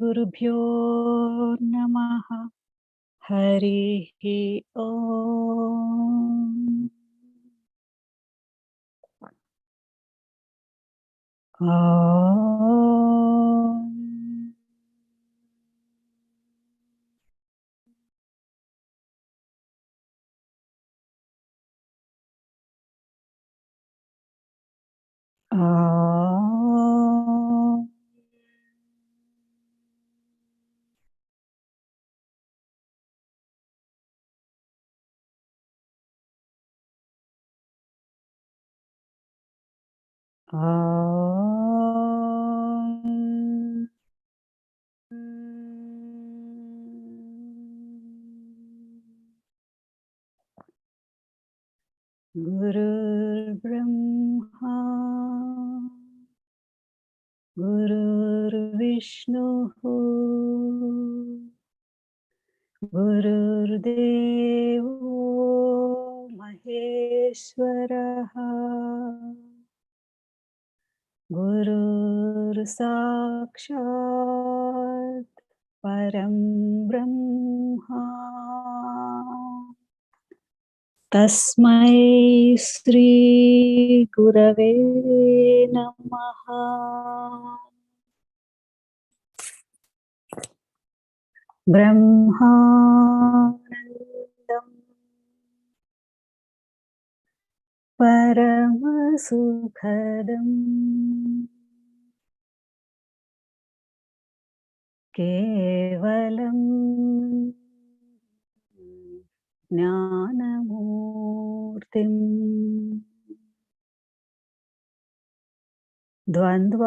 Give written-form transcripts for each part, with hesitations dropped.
गुरुभ्यो नमः। हरिः ओम्। गुरुर्ब्रह्मा गुरुर्विष्णुः गुरुर्देवो महेश्वरः गुरुर्साक्षात् परं ब्रह्मा तस्मै श्री गुरवे नमः। ब्रह्मानन्दं परमसुखदं केवलं ज्ञानमूर्तिं द्वन्द्वातीतं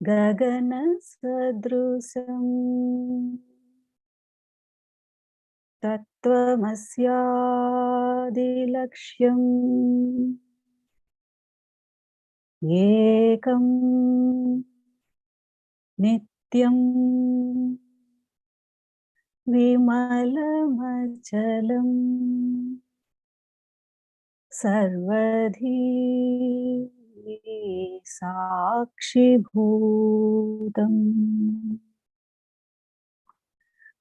गगनसदृशं तत्त्वमस्यादिलक्ष्यम् एकं नित्यं विमलमचलं सर्वधी साक्षिभूतम्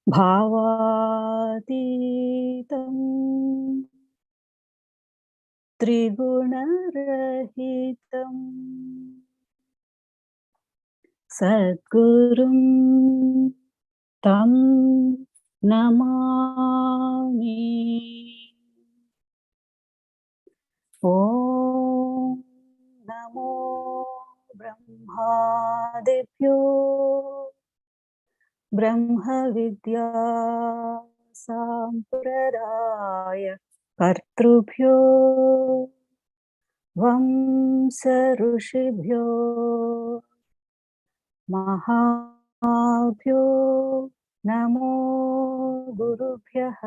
भावातीतं त्रिगुणरहितं सद्गुरुं तं नमामि। ॐ नमो ब्रह्मादिभ्यो ब्रह्मविद्या सम्प्रदाय कर्तृभ्यो वंश ऋषिभ्यो महाभ्यो नमो गुरुभ्यः।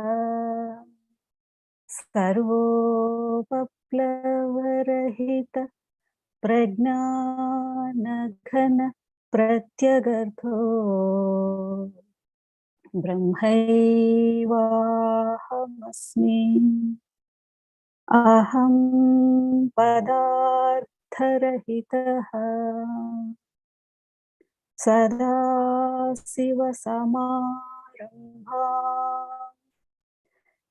सर्वोपप्लवरहित प्रज्ञानघन प्रत्यगर्थो ब्रह्मैवाहमस्मि। अहं पदार्थरहितः सदाशिवसमारम्भा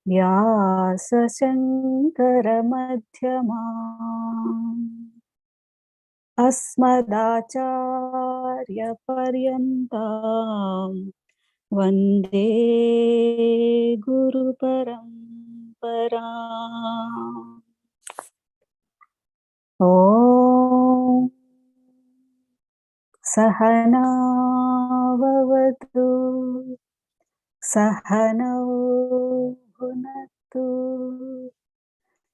व्यासशङ्करमध्यमाम् अस्मदाचार्यपर्यन्तां वन्दे गुरुपरम्पराम्। ॐ सहना भवतु सहनौ भुनक्तु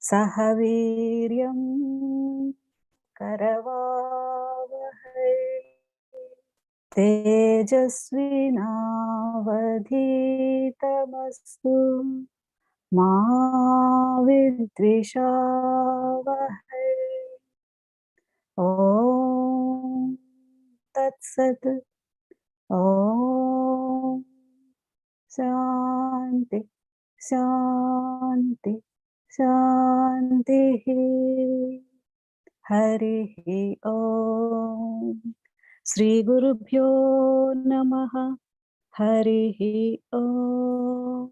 सह वीर्यं करवावहै तेजस्विनावधीतमस्तु मा विद्विषावहै। ॐ तत्सत्। ॐ शान्ति शान्ति शान्तिः। हरिः ॐ श्री गुरुभ्यो नमः हरिः ॐ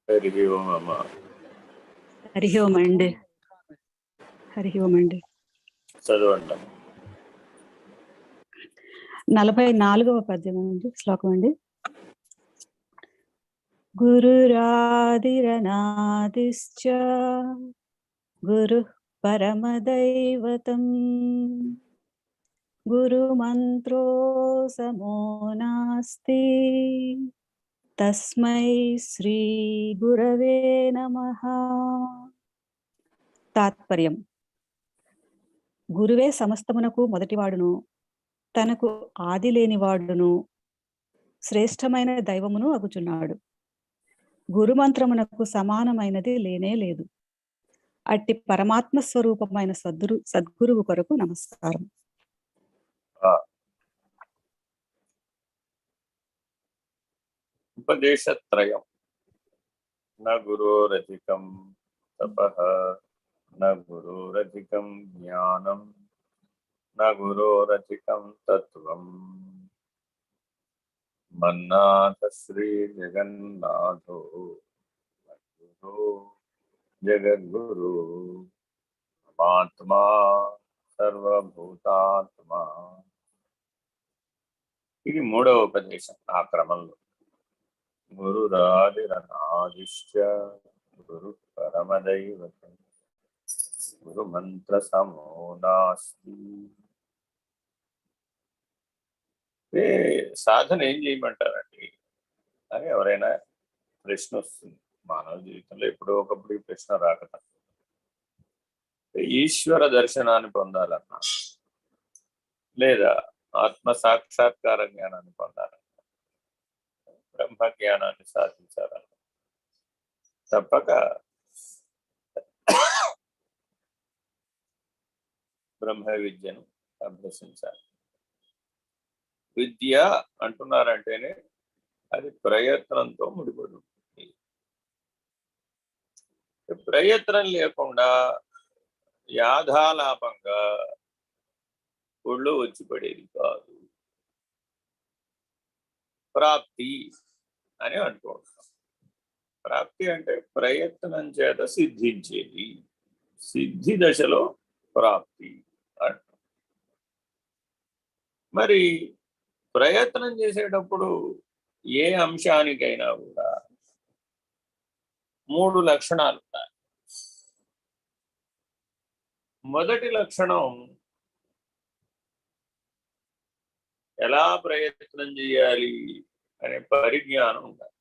హరి ఓం అమ్మ. हरिः ओम अंडी हरिः ओम अंडी చదవండి. 44వ పద్యం అండి, శ్లోకం అండి. గురురాదిరనాదిశ్చ గురుః పరమదైవతం గురుమంత్రో సమో నాస్తి తస్మై శ్రీ గురవే నమః. తాత్పర్యం: గురువే సమస్తమునకు మొదటివాడును, తనకు ఆది లేనివాడును, శ్రేష్టమైన దైవమును అగుచున్నాడు. గురుమంత్రమునకు సమానమైనది లేనే లేదు. అట్టి పరమాత్మ స్వరూపమైన సద్గురువు కొరకు నమస్కారం. ఉపదేశత్రయం. న గురోరధికం తపః, న గురోరధికం జ్ఞానం, న గురోరధికం తత్వం. మన్నాథ శ్రీ జగన్నాథో గురు జగద్గురు పరమాత్మా సర్వభూతాత్మా. ఇది మూడవ ఉపదేశం ఆ క్రమంలో. గురురాదిరనాదిశ్చ గురు పరమదైవతం గురు మంత్ర సమో నాస్తి. సాధన ఏం చేయమంటారండి అని ఎవరైనా ప్రశ్న వస్తుంది. మానవ జీవితంలో ఎప్పుడో ఒకప్పుడు ఈ ప్రశ్న రాకట. ఈశ్వర దర్శనాన్ని పొందాలన్నా, లేదా ఆత్మ సాక్షాత్కార జ్ఞానాన్ని పొందాలన్నా, బ్రహ్మ జ్ఞానాన్ని సాధించాలన్నా తప్పక బ్రహ్మ విద్యను అభ్యసించాలి. విద్య అంటున్నారంటేనే అది ప్రయత్నంతో ముడిపడి ఉంటుంది. ప్రయత్నం లేకుండా యాథాలాపంగా ఒళ్ళు వచ్చి పడేది కాదు. ప్రాప్తి అని అంటూ ఉంటాం. ప్రాప్తి అంటే ప్రయత్నం చేత సిద్ధించేది. సిద్ధి దశలో ప్రాప్తి అంటాం. మరి ప్రయత్నం చేసేటప్పుడు ఏ అంశానికైనా కూడా 3 లక్షణాలు ఉంటాయి. మొదటి లక్షణం ఎలా ప్రయత్నం చేయాలి అనే పరిజ్ఞానం ఉండాలి.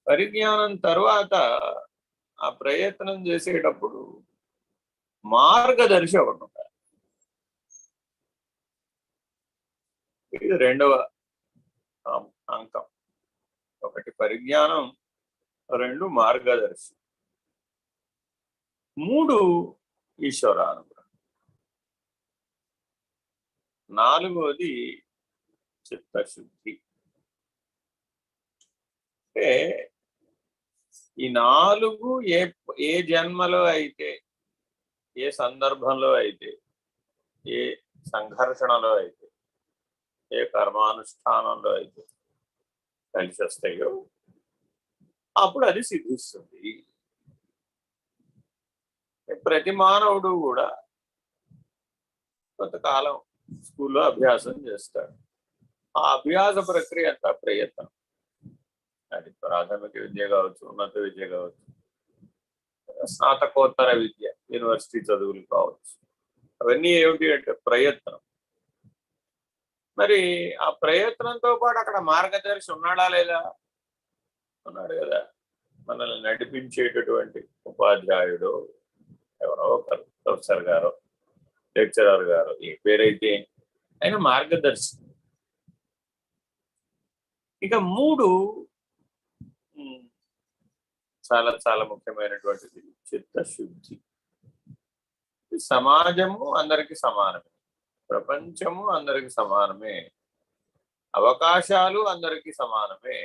పరిజ్ఞానం తర్వాత ఆ ప్రయత్నం చేసేటప్పుడు మార్గదర్శి ఒకటి ఉండాలి. ఇది రెండవ అంకం. ఒకటి పరిజ్ఞానం, 2 మార్గదర్శి, 3 ఈశ్వరానుగ్రహం, 4వది చిత్తశుద్ధి. అంటే ఈ 4 ఏ జన్మలో అయితే, ఏ సందర్భంలో అయితే, ఏ సంఘర్షణలో అయితే, ఏ కర్మానుష్ఠానంలో అయితే కలిసి వస్తాయో అప్పుడు అది సిద్ధిస్తుంది. ప్రతి మానవుడు కూడా కొంతకాలం స్కూల్లో అభ్యాసం చేస్తాడు. ఆ అభ్యాస ప్రక్రియ అంతా ప్రయత్నం. అది ప్రాథమిక విద్య కావచ్చు, ఉన్నత విద్య కావచ్చు, స్నాతకోత్తర విద్య, యూనివర్సిటీ చదువులు కావచ్చు. అవన్నీ ఏమిటి అంటే ప్రయత్నం. మరి ఆ ప్రయత్నంతో పాటు అక్కడ మార్గదర్శి ఉన్నాడా లేదా? ఉన్నాడు కదా. మనల్ని నడిపించేటటువంటి ఉపాధ్యాయుడు ఎవరో ఒకరు, ప్రొఫెసర్ గారు, లెక్చరర్ గారు, ఏ పేరైతే ఆయన మార్గదర్శి. ఇక 3 చాలా చాలా ముఖ్యమైనటువంటిది చిత్తశుద్ధి. సమాజము అందరికీ సమానమే, ప్రపంచము అందరికీ సమానమే, అవకాశాలు అందరికీ సమానమే.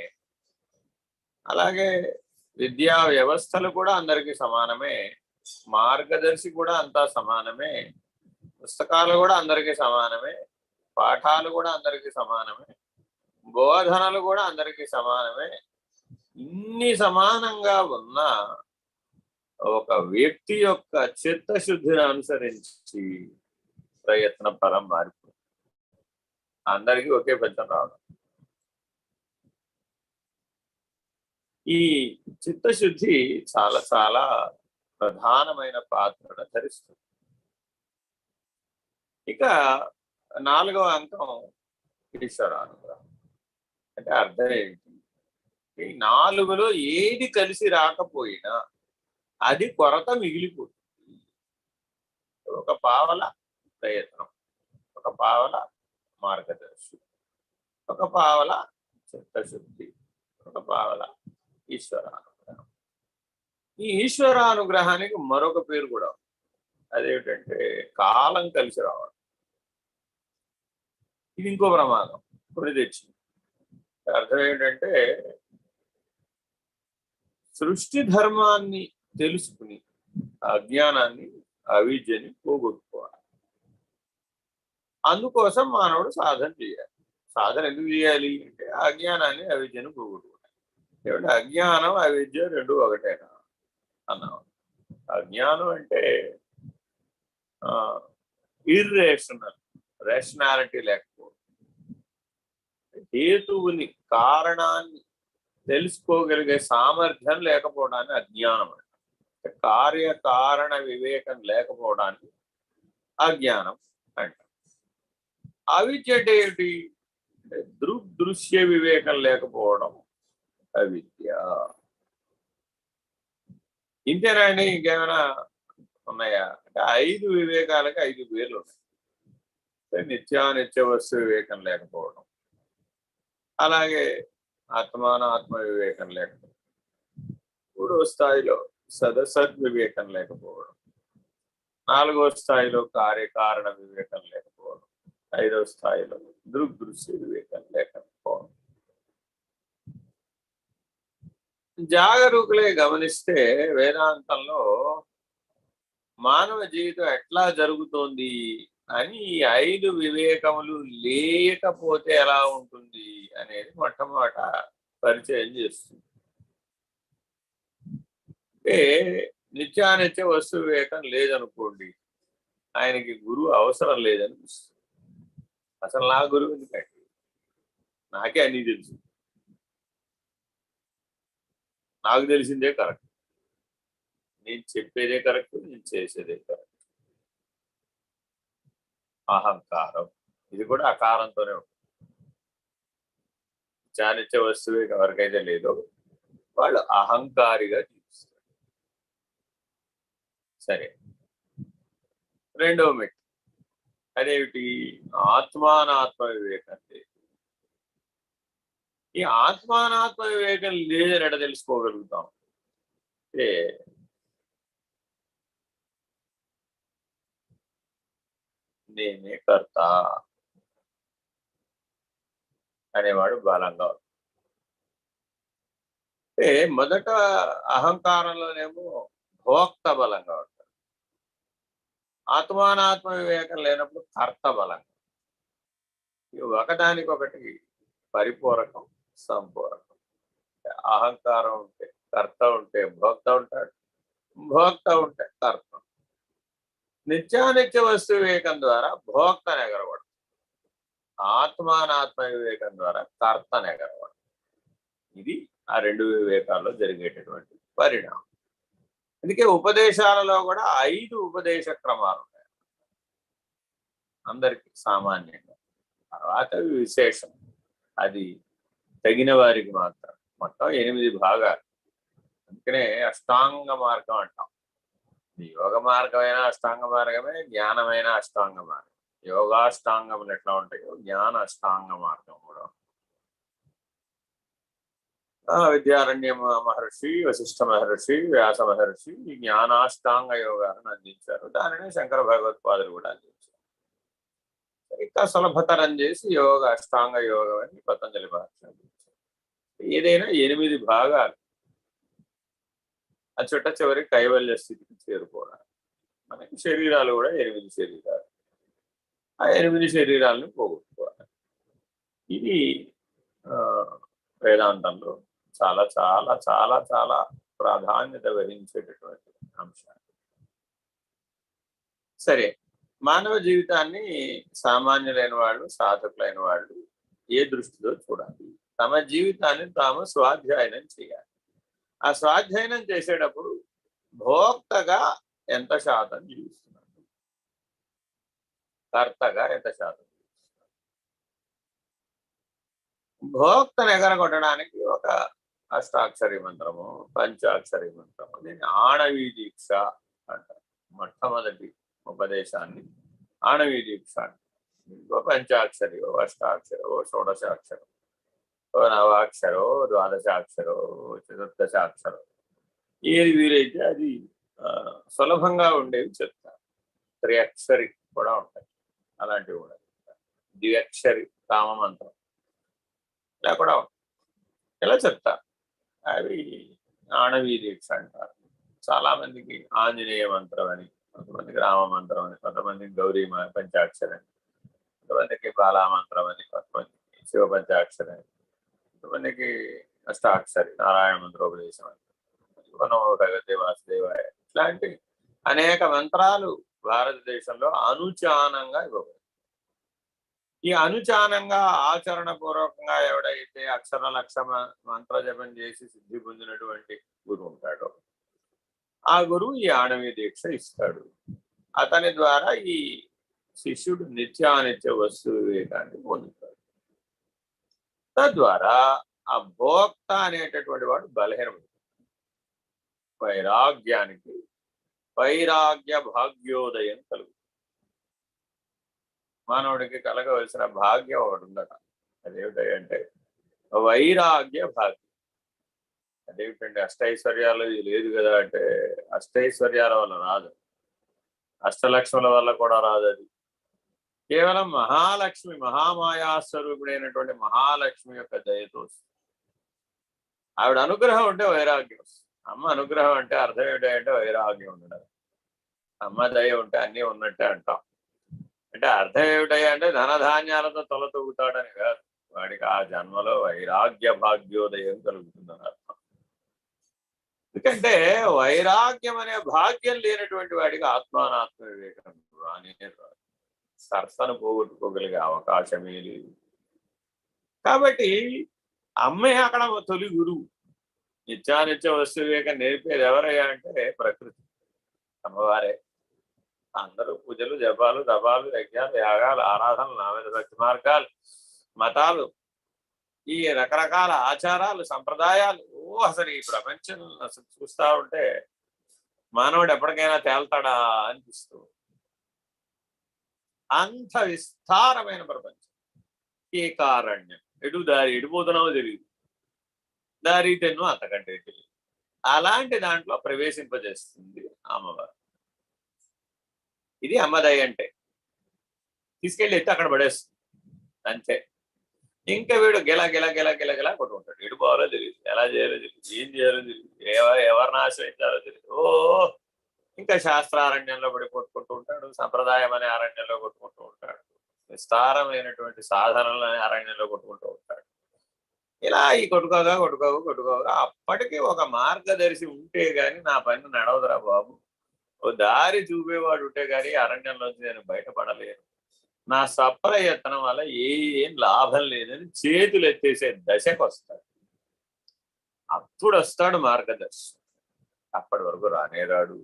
అలాగే విద్యా వ్యవస్థలు కూడా అందరికీ సమానమే, మార్గదర్శి కూడా అంతా సమానమే, పుస్తకాలు కూడా అందరికీ సమానమే, పాఠాలు కూడా అందరికీ సమానమే, బోధనలు కూడా అందరికీ సమానమే. ఇన్ని సమానంగా ఉన్న ఒక వ్యక్తి యొక్క చిత్తశుద్ధిని అనుసరించి ప్రయత్న ఫలం మారిపోతుంది. అందరికీ ఒకే ఫలితం రావడం. ఈ చిత్తశుద్ధి చాలా చాలా ప్రధానమైన పాత్రను ధరిస్తుంది. ఇక 4వ అంకం ఈశ్వరానుగ్రహం. అంటే అర్థం ఏంటి? ఈ 4లో ఏది కలిసి రాకపోయినా అది కొరత మిగిలిపోతుంది. ఒక పావల ప్రయత్నం, ఒక పావల మార్గదర్శి, ఒక పావల చిత్తశుద్ధి, ఒక పావల ఈశ్వరానుగ్రహం. ఈ ఈశ్వరానుగ్రహానికి మరొక పేరు కూడా, అదేమిటంటే కాలం కలిసి రావడం. ఇది ఇంకో ప్రమాదం కొని తెచ్చింది. అర్థం ఏంటంటే సృష్టి ధర్మాన్ని తెలుసుకుని అజ్ఞానాన్ని, అవిద్యని పోగొట్టుకోవాలి. అందుకోసం మానవుడు సాధన చేయాలి. సాధన ఎందుకు చేయాలి అంటే అజ్ఞానాన్ని, అవిద్యను పోగొట్టుకోవాలి. ఏమంటే అజ్ఞానం, అవిద్య రెండు ఒకటేనా అన్నాం. అజ్ఞానం అంటే ఇర్రేషనల్, రేషనాలిటీ లేకపోవడం, హేతువుని, కారణాన్ని తెలుసుకోగలిగే సామర్థ్యం లేకపోవడాన్ని అజ్ఞానం అంటే. కార్యకారణ వివేకం లేకపోవడాన్ని అజ్ఞానం అంట. అవిద్య అంటే ఏమిటి? దృగ్దృశ్య వివేకం లేకపోవడం అవిద్య. ఇంతేనా అండి? ఇంకేమైనా ఉన్నాయా అంటే 5 వివేకాలకి 5 పేర్లు ఉన్నాయి. నిత్యానిత్య వస్తు వివేకం లేకపోవడం, అలాగే ఆత్మానాత్మ వివేకం లేకపోవడం, 3వ స్థాయిలో సదసద్వివేకం లేకపోవడం, 4వ స్థాయిలో కార్యకారణ వివేకం లేకపోవడం, 5వ స్థాయిలో దృగ్దృశ్య వివేకం లేకపోవడం. జాగరూకులే గమనిస్తే వేదాంతంలో మానవ జీవితం ఎట్లా జరుగుతోంది అని ఈ 5 వివేకములు లేకపోతే ఎలా ఉంటుంది అనేది మొట్టమొదట పరిచయం చేస్తుంది. అంటే నిత్యానిత్య వస్తు వివేకం లేదనుకోండి, ఆయనకి గురువు అవసరం లేదనిపిస్తుంది. అసలు నా గురువు ఎందుకంటే నాకే అన్నీ తెలుసు, నాకు తెలిసిందే కరెక్ట్, నేను చెప్పేదే కరెక్ట్, నేను చేసేదే కరెక్ట్. అహంకారం, ఇది కూడా అకారంతోనే ఉంటుంది. చానిత్య వస్తువు ఎవరికైతే లేదో వాళ్ళు అహంకారిగా జీవిస్తారు. సరే, 2వ మెట్టు అదేమిటి? ఆత్మానాత్మ వివేకం లేదు. ఈ ఆత్మానాత్మ వివేకం లేదని ఎడ తెలుసుకోగలుగుతాం అంటే నేనే కర్త అనేవాడు బలంగా. అంటే మొదట అహంకారంలోనేమో భోక్త బలంగా ఉంటాడు, ఆత్మానాత్మ వివేకం లేనప్పుడు కర్త బలంగా. ఒకదానికొకటి పరిపూరకం, సంపూరకం. అహంకారం ఉంటే కర్త ఉంటే భోక్త ఉంటాడు, భోక్త ఉంటే కర్త. నిత్యానిత్య వస్తు వివేకం ద్వారా భోక్తను ఎగరవడం, ఆత్మానాత్మ వివేకం ద్వారా కర్తను ఎగరవడం. ఇది ఆ 2 వివేకాల్లో జరిగేటటువంటి పరిణామం. అందుకే ఉపదేశాలలో కూడా 5 ఉపదేశ క్రమాలు ఉన్నాయి అందరికీ సామాన్యంగా. తర్వాత విశేషం, అది తగిన వారికి మాత్రం. మొత్తం 8 భాగాలు. అందుకనే అష్టాంగ మార్గం అంటాం. యోగ మార్గమైనా అష్టాంగ మార్గమే, జ్ఞానమైన అష్టాంగ మార్గం. యోగాష్టాంగములు ఎట్లా ఉంటాయో జ్ఞాన అష్టాంగ మార్గం కూడా. విద్యారణ్య మహర్షి, వశిష్ఠ మహర్షి, వ్యాస మహర్షి ఈ జ్ఞానాష్టాంగ యోగాలను అందించారు. దానిని శంకర భగవత్పాదులు కూడా అందించారు. ఇంకా సులభతరం చేసి యోగ అష్టాంగ యోగం అని పతంజలి మహర్షి అందించారు. ఏదైనా 8 భాగాలు ఆ చుట్ట చివరి కైవల్య స్థితికి చేరుకోవడానికి. మనకి శరీరాలు కూడా 8 శరీరాలు. ఆ 8 శరీరాలను పోగొట్టుకోవాలి. ఇది వేదాంతంలో చాలా చాలా చాలా చాలా ప్రాధాన్యత వహించేటటువంటి అంశాలు. సరే, మానవ జీవితాన్ని సామాన్యులైన వాళ్ళు, సాధకులైన వాళ్ళు ఏ దృష్టితో చూడాలి? తమ జీవితాన్ని తాము స్వాధ్యాయనం చేయాలి. ఆ స్వాధ్యాయనం చేసేటప్పుడు భోక్తగా ఎంత శాతం జీవిస్తున్నారు, కర్తగా ఎంత శాతం. భోక్తను ఎగరగొట్టడానికి ఒక అష్టాక్షరి మంత్రము, పంచాక్షరి మంత్రము, దీన్ని ఆణవీ దీక్ష అంటారు. మొట్టమొదటి ఉపదేశాన్ని ఆణవీ దీక్ష అంటారు. ఇంకో పంచాక్షరి, ఓ అష్టాక్షరో, ఓ షోడశాక్షరం, ఓ నవాక్షరో, ద్వాదశాక్షరో, చతుర్దశాక్షరం, ఏది వీలైతే అది సులభంగా ఉండేవి చెప్తారు. త్రియక్షరి కూడా ఉంటాయి, అలాంటివి కూడా చెప్తారు. ద్వ్యక్షరి కామమంత్రం ఇలా కూడా ఉంటాయి, ఇలా చెప్తారు. అవి ఆణవీ దీక్ష అంటారు. చాలా మందికి ఆంజనేయ మంత్రం అని, కొంతమందికి రామ మంత్రం అని, కొంతమందికి గౌరీ పంచాక్షరి అని, కొంతమందికి బాలామంత్రం అని, కొంతమందికి శివ పంచాక్షరి అని, కొంతమందికి అష్టాక్షరి నారాయణ మంత్రోపదేశం అని, మనో భగవతే వాసుదేవాయ, ఇట్లాంటి అనేక మంత్రాలు భారతదేశంలో అనుచానంగా ఇవ్వబడి, ఈ అనుచానంగా ఆచరణ పూర్వకంగా ఎవడైతే అక్షర లక్ష మంత్ర జపం చేసి సిద్ధి పొందినటువంటి గురువు ఉంటాడో ఆ గురువు ఈ ఆణవీ దీక్ష ఇస్తాడు. అతని ద్వారా ఈ శిష్యుడు నిత్యానిత్య వస్తు వివేకాన్ని పొందుతాడు. తద్వారా ఆ భోక్త అనేటటువంటి వాడు బలహీనమవుతాడు. వైరాగ్యానికి వైరాగ్య భాగ్యోదయం కలుగుతుంది. మానవుడికి కలగవలసిన భాగ్యం ఒకటి ఉందట. అదేమిటంటే వైరాగ్య భాగ్యం. అదేమిటండి, అష్టైశ్వర్యాలు లేదు కదా అంటే, అష్టైశ్వర్యాల వల్ల రాదు, అష్టలక్ష్ముల వల్ల కూడా రాదు. అది కేవలం మహాలక్ష్మి, మహామాయాస్వరూపుడైనటువంటి మహాలక్ష్మి యొక్క దయతో వస్తుంది. ఆవిడ అనుగ్రహం ఉంటే వైరాగ్యం వస్తుంది. అమ్మ అనుగ్రహం అంటే అర్థం ఏమిటంటే వైరాగ్యం ఉండడం. అమ్మ దయ ఉంటే అన్నీ ఉన్నట్టే అంటాం. అంటే అర్థం ఏమిటయ్యా అంటే ధనధాన్యాలతో తొలతూగుతాడని కాదు, వాడికి ఆ జన్మలో వైరాగ్య భాగ్యోదయం కలుగుతుందని అర్థం. ఎందుకంటే వైరాగ్యం అనే భాగ్యం లేనటువంటి వాడికి ఆత్మానాత్మ వివేకం రానే రాదు. సరసను పోగొట్టుకోగలిగే అవకాశమే లేదు. కాబట్టి అమ్మే అక్కడ తొలి గురువు. నిత్యానిత్య వస్తు వివేకం నేర్పేది ఎవరయ్యా అంటే ప్రకృతి, అమ్మవారే. అందరూ పూజలు, జపాలు, తపాలు, యజ్ఞాలు, యాగాలు, ఆరాధనలు, నావేద భక్తి మార్గాలు, మతాలు, ఈ రకరకాల ఆచారాలు, సంప్రదాయాలు, అసలు ఈ ప్రపంచం అసలు చూస్తా ఉంటే మానవుడు ఎప్పటికైనా తేల్తాడా అనిపిస్తూ, అంత విస్తారమైన ప్రపంచం. ఏకారణ్యం, ఎడిపోతున్నావో తెలియదు, దారి తెన్ను అంతకంటే తెలియదు. అలాంటి దాంట్లో ప్రవేశింపజేస్తుంది అమ్మవారు. ఇది అమ్మదయ్య అంటే. తీసుకెళ్ళి ఎత్తి అక్కడ పడేస్తుంది అంతే. ఇంకా వీడు గిలా గిలా గిలా గిలా గిలా కొట్టుకుంటాడు. ఎడు పోవాలో తెలియదు, ఎలా చేయాలో తెలియదు, ఏం చేయాలో తెలియదు, ఎవరిని ఆశ్రయించాలో తెలియదు. ఇంకా శాస్త్రారణ్యంలో పడి కొట్టుకుంటూ ఉంటాడు, సంప్రదాయం అనే అరణ్యంలో కొట్టుకుంటూ ఉంటాడు, విస్తారమైనటువంటి సాధనలు అనే అరణ్యంలో కొట్టుకుంటూ ఉంటాడు. ఇలా ఈ కొట్టుకోగా అప్పటికి ఒక మార్గదర్శి ఉంటే గాని నా పని నడవదురా బాబు, ఓ దారి చూపేవాడు ఉంటే గాని అరణ్యంలోంచి నేను బయటపడలేను, నా సప్రయత్నం వల్ల ఏం లాభం లేదని చేతులు ఎత్తేసే దశకు వస్తాడు. అప్పుడు వస్తాడు మార్గదర్శి. అప్పటి వరకు రానేరాడు,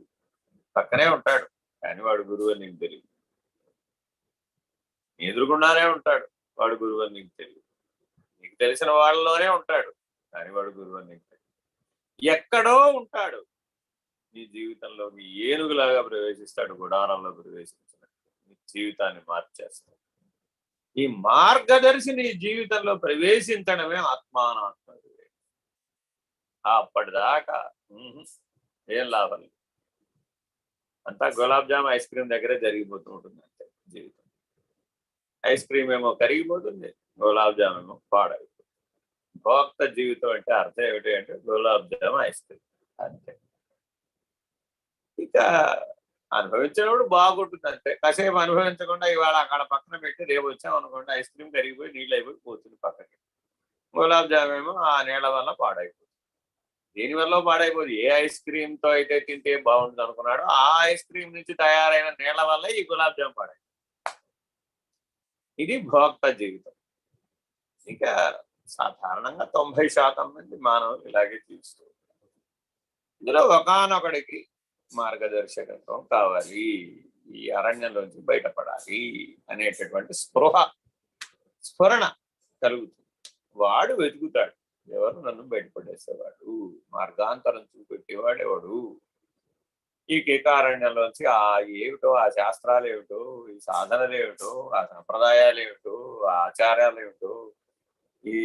పక్కనే ఉంటాడు, కానీ వాడు గురువు అని నీకు తెలియదు. ఎదురుకుండానే ఉంటాడు, వాడు గురువు అని నీకు తెలియదు. నీకు తెలిసిన వాళ్ళలోనే ఉంటాడు, కానీ వాడు గురువు అని నీకు తెలియదు. ఎక్కడో ఉంటాడు, నీ జీవితంలోకి ఏనుగులాగా ప్రవేశిస్తాడు, గుడారంలో ప్రవేశించినట్టు నీ జీవితాన్ని మార్చేస్తాడు. ఈ మార్గదర్శి నీ జీవితంలో ప్రవేశించడమే ఆత్మానాత్మ వివేకం. అప్పటిదాకా ఏం లాభం లేదు, అంతా గులాబ్ జామ్ ఐస్ క్రీమ్ దగ్గరే జరిగిపోతూ ఉంటుంది అంతే జీవితం. ఐస్ క్రీమ్ ఏమో కరిగిపోతుంది, గులాబ్ జామ్ ఏమో పాడైపోతుంది. భోక్త జీవితం అంటే అర్థం ఏమిటి అంటే గులాబ్ జామ్ ఐస్ క్రీమ్ అంతే. ఇక అనుభవించినప్పుడు బాగుంటుంది అంతే. కాసేపు అనుభవించకుండా ఇవాళ అక్కడ పక్కన పెట్టి రేపు వచ్చామనుకోండి ఐస్ క్రీమ్ కరిగిపోయి నీళ్ళు అయిపోయి పోతుంది పక్కకి. గులాబ్ జామ్ ఏమో ఆ నీళ్ళ వల్ల పాడైపోతుంది. దీనివల్ల పాడైపోతుంది. ఏ ఐస్ క్రీమ్ తో అయితే తింటే బాగుంటుంది అనుకున్నాడో ఆ ఐస్ క్రీమ్ నుంచి తయారైన నీళ్ల వల్ల ఈ గులాబ్ జామ్ పాడైపోతుంది. ఇది భోక్త జీవితం. ఇక సాధారణంగా 90% మంది మానవులు ఇలాగే జీవిస్తూ ఉంటారు. ఇందులో ఒకానొకడికి మార్గదర్శకత్వం కావాలి, ఈ అరణ్యంలోంచి బయటపడాలి అనేటటువంటి స్ఫురణ కలుగుతుంది. వాడు వెతుకుతాడు, ఎవరు నన్ను బయటపడేసేవాడు, మార్గాంతరం చూపెట్టేవాడెవడు. ఈ కేకారణ్యంలోంచి ఆ ఏమిటో ఆ శాస్త్రాలు ఏమిటో, ఈ సాధనలు ఏమిటో, ఆ సంప్రదాయాలు ఏమిటో, ఆ ఆచారాలు ఏమిటో, ఈ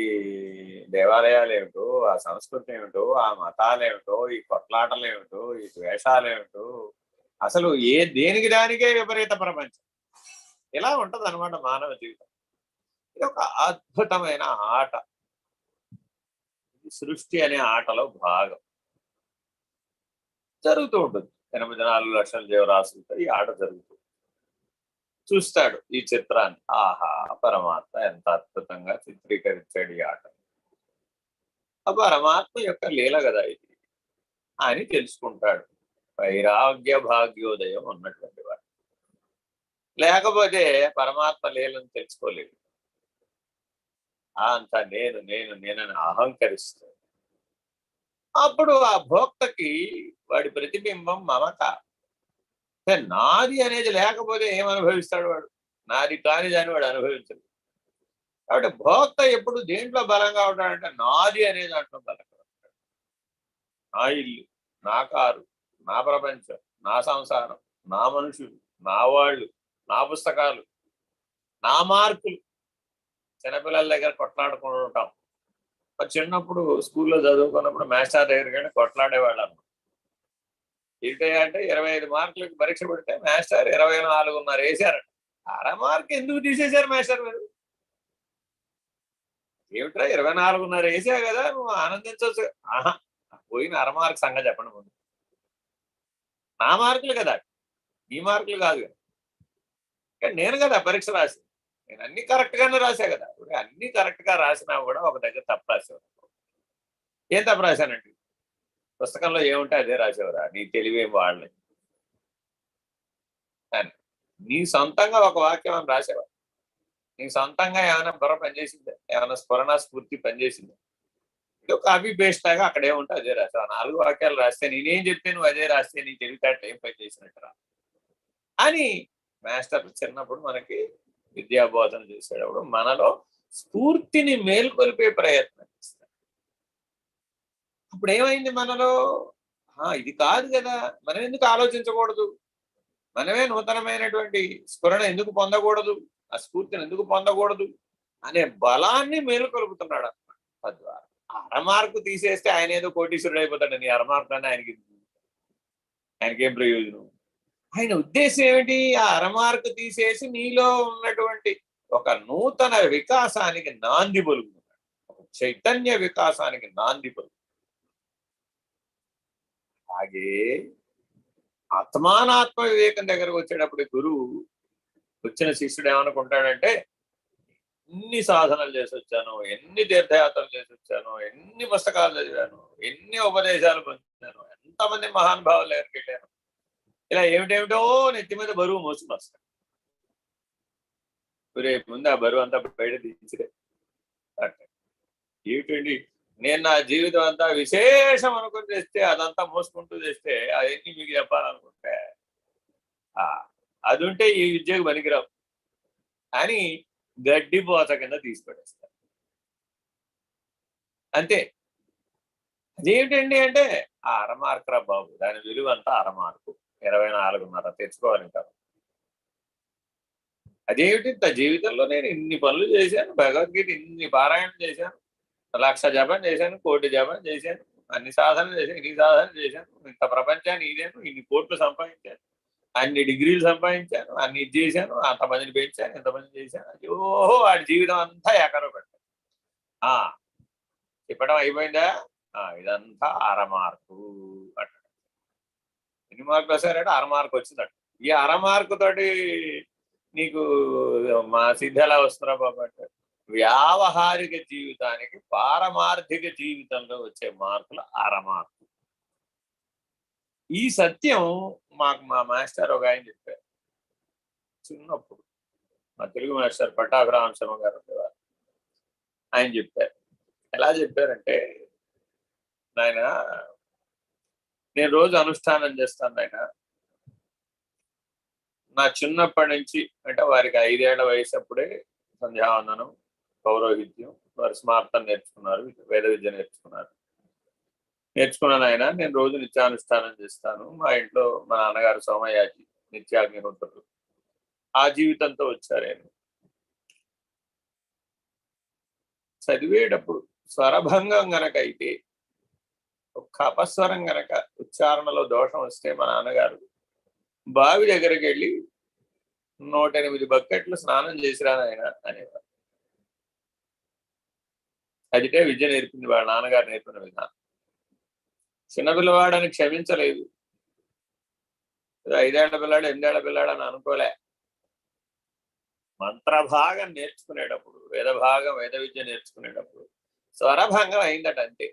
దేవాలయాలు ఏమిటో, ఆ సంస్కృతి ఏమిటో, ఆ మతాలు ఏమిటో, ఈ కొట్లాటలు ఏమిటో, ఈ ద్వేషాలు ఏమిటో, అసలు దేనికి దానికే విపరీత ప్రపంచం. ఇలా ఉంటది అనమాట మానవ జీవితం. ఇది ఒక అద్భుతమైన ఆట. సృష్టి అనే ఆటలో భాగం జరుగుతూ ఉంటుంది. 84 లక్షల జీవరాశులతో ఈ ఆట జరుగుతుంది. చూస్తాడు ఈ చిత్రాన్ని, ఆహా పరమాత్మ ఎంత అద్భుతంగా చిత్రీకరించాడు ఈ ఆట, ఆ పరమాత్మ యొక్క లీల కదా ఇది అని తెలుసుకుంటాడు. వైరాగ్య భాగ్యోదయం ఉన్నటువంటి వాడు. లేకపోతే పరమాత్మ లీలను తెలుసుకోలేదు. అంతా నేను నేను నేనని అహంకరిస్తాడు. అప్పుడు ఆ భోక్తకి వాడి ప్రతిబింబం మమత. నాది అనేది లేకపోతే ఏం అనుభవిస్తాడు వాడు? నాది కాని దాన్ని వాడు అనుభవించడు. కాబట్టి భోక్త ఎప్పుడు దేంట్లో బలంగా ఉంటాడంటే నాది అనే దాంట్లో బలంగా ఉంటాడు. నా ఇల్లు, నా కారు, నా ప్రపంచం, నా సంసారం, నా మనుషులు, నా వాళ్ళు, నా పుస్తకాలు, నా మార్కులు. చిన్నపిల్లల దగ్గర కొట్లాడుకుంటూ ఉంటాం. చిన్నప్పుడు స్కూల్లో చదువుకున్నప్పుడు మాస్టర్ దగ్గరికి వెళ్ళి కొట్లాడేవాళ్ళం. ఏంటంటే 25 మార్కులకు పరీక్ష పెడితే మాస్టర్ 24.5 వేశారట. అర మార్క్ ఎందుకు తీసేశారు మాస్టర్ మీరు? ఏమిట్రా 24.5 వేసా కదా, నువ్వు ఆనందించవచ్చు. ఆహా, పోయిన అర మార్క్ సంగతి చెప్పండి ముందు. నా మార్కులు కదా, ఈ మార్కులు కాదు కదా. కానీ నేను కదా పరీక్ష రాసి, నేను అన్ని కరెక్ట్ గానే రాసా కదా. అన్ని కరెక్ట్ గా రాసినా కూడా ఒక దగ్గర తప్పు రాసేవారు. ఏం తప్పు రాశానండి? పుస్తకంలో ఏముంటే అదే రాసేవరా, నీ తెలివేం వాడలేదు అని. నీ సొంతంగా ఒక వాక్యం అని రాసేవా? నీ సొంతంగా ఏమైనా బుర్ర పనిచేసిందా? ఏమైనా స్ఫుర్తి పనిచేసిందా? ఇది ఒక కాపీ పేస్ట్ లాగా అక్కడ ఏముంటే అదే రాసావు. 4 వాక్యాలు రాస్తే నేనేం చెప్తే నువ్వు అదే రాస్తే నీ తెలివితేటలు ఏం పని చేసినట్టురా అని మాస్టర్ చిన్నప్పుడు మనకి విద్యాబోధన చేసేటప్పుడు మనలో స్ఫూర్తిని మేల్కొల్పే ప్రయత్నం చేస్తాడు. అప్పుడు ఏమైంది మనలో? ఇది కాదు కదా, మనం ఎందుకు ఆలోచించకూడదు, మనమే నూతనమైనటువంటి స్ఫురణ ఎందుకు పొందకూడదు, ఆ స్ఫూర్తిని ఎందుకు పొందకూడదు అనే బలాన్ని మేలుకొలుపుతున్నాడు అన్నమాట. తద్వారా అరమార్కు తీసేస్తే ఆయన ఏదో కోటీశ్వరుడు అయిపోతాడని, అరమార్కులని ఆయనకేం ప్రయోజనం? ఆయన ఉద్దేశం ఏమిటి? ఆ అరమార్కు తీసేసి నీలో ఉన్నటువంటి ఒక నూతన వికాసానికి నాంది పలుకుతున్నాడు, ఒక చైతన్య వికాసానికి నాంది పలుకుతున్నాడు. అలాగే ఆత్మానాత్మ వివేకం దగ్గరకు వచ్చేటప్పుడు గురువు వచ్చిన శిష్యుడు ఏమనుకుంటాడంటే, ఎన్ని సాధనలు చేసి వచ్చాను, ఎన్ని తీర్థయాత్రలు చేసి వచ్చాను, ఎన్ని పుస్తకాలు చదివాను, ఎన్ని ఉపదేశాలు పొందాను, ఎంతమంది మహానుభావులు దగ్గరికి వెళ్ళాను, ఇలా ఏమిటేమిటో నెత్తి మీద బరువు మోసుకుని వస్తాడు. రేపు ముందు ఆ బరువు అంతా బయట తీసిరే అంటే ఏమిటండి, నేను నా జీవితం అంతా విశేషం అనుకుని తెస్తే, అదంతా మోసుకుంటూ తెస్తే అవన్నీ మీకు చెప్పాలనుకుంటే అది ఉంటే ఈ విద్యకు పనికిరావు అని గడ్డిపోత కింద తీసిపడేస్తారు అంతే. అదేమిటండి అంటే ఆ అరమార్కురా బాబు, దాని విలువ అంతా అరమార్కు, 24.5 తెచ్చుకోవాలి. ఇంకా అదేమిటి, జీవితంలో నేను ఇన్ని పనులు చేశాను, భగవద్గీత ఇన్ని పారాయణం చేశాను, 1,00,000 జపం చేశాను, 1,000,000 జపం చేశాను, అన్ని సాధనలు చేశాను, ఇన్ని సాధనలు చేశాను, ఇంత ప్రపంచాన్ని ఇదేను, ఇన్ని కోట్లు సంపాదించాను, అన్ని డిగ్రీలు సంపాదించాను, అన్ని ఇది చేశాను, అంతమందిని పెంచాను, ఎంతమంది చేశాను. ఓహో, వాడి జీవితం అంతా ఎకరో పెట్టాను. చెప్పడం అయిపోయిందా? ఇదంతా అరమార్కు అట. ఎన్ని మార్కులు వస్తారంటే అరమార్కు వచ్చిందట. ఈ అరమార్కు తోటి నీకు మా సిద్ధి ఎలా వస్తున్నారా బాబు అంటే, వ్యావహారిక జీవితానికి పారమార్థిక జీవితంలో వచ్చే మార్కులు అరమార్కు. ఈ సత్యం మాకు మా మాస్టర్ ఒక ఆయన చెప్పారు చిన్నప్పుడు. మా తెలుగు మాస్టర్ పట్టాభిరామ శర్మ గారు ఉండేవారు. ఆయన చెప్పారు. ఎలా చెప్పారంటే, నాయన నేను రోజు అనుష్ఠానం చేస్తాను నాయన. నా చిన్నప్పటి నుంచి అంటే వారికి 5 ఏళ్ల వయసు అప్పుడే సంధ్యావందనం, పౌరోహిత్యం, వారి స్మార్తం నేర్చుకున్నారు, వేద విద్య నేర్చుకున్నాను ఆయన. నేను రోజు నిత్యానుష్ఠానం చేస్తాను. మా ఇంట్లో మా నాన్నగారు సోమయాజి, నిత్యాగ్నిహోత్రులు. ఆ జీవితంతో వచ్చారు ఆయన. చదివేటప్పుడు స్వరభంగం గనక అయితే, ఒక్క అపస్వరం గనక ఉచ్చారణలో దోషం వస్తే మా నాన్నగారు బావి దగ్గరికి వెళ్ళి 108 బకెట్లు స్నానం చేసిరాను ఆయన అనేవారు. అదిటే విద్య నేర్పింది వాళ్ళ నాన్నగారు నేర్పిన విధానం. చిన్నపిల్లవాడని క్షమించలేదు. 5 ఏళ్ల పిల్లాడు 8 ఏళ్ల పిల్లాడు అని అనుకోలే. మంత్రభాగం నేర్చుకునేటప్పుడు, వేద విద్య నేర్చుకునేటప్పుడు స్వరభంగం అయిందట అంతే.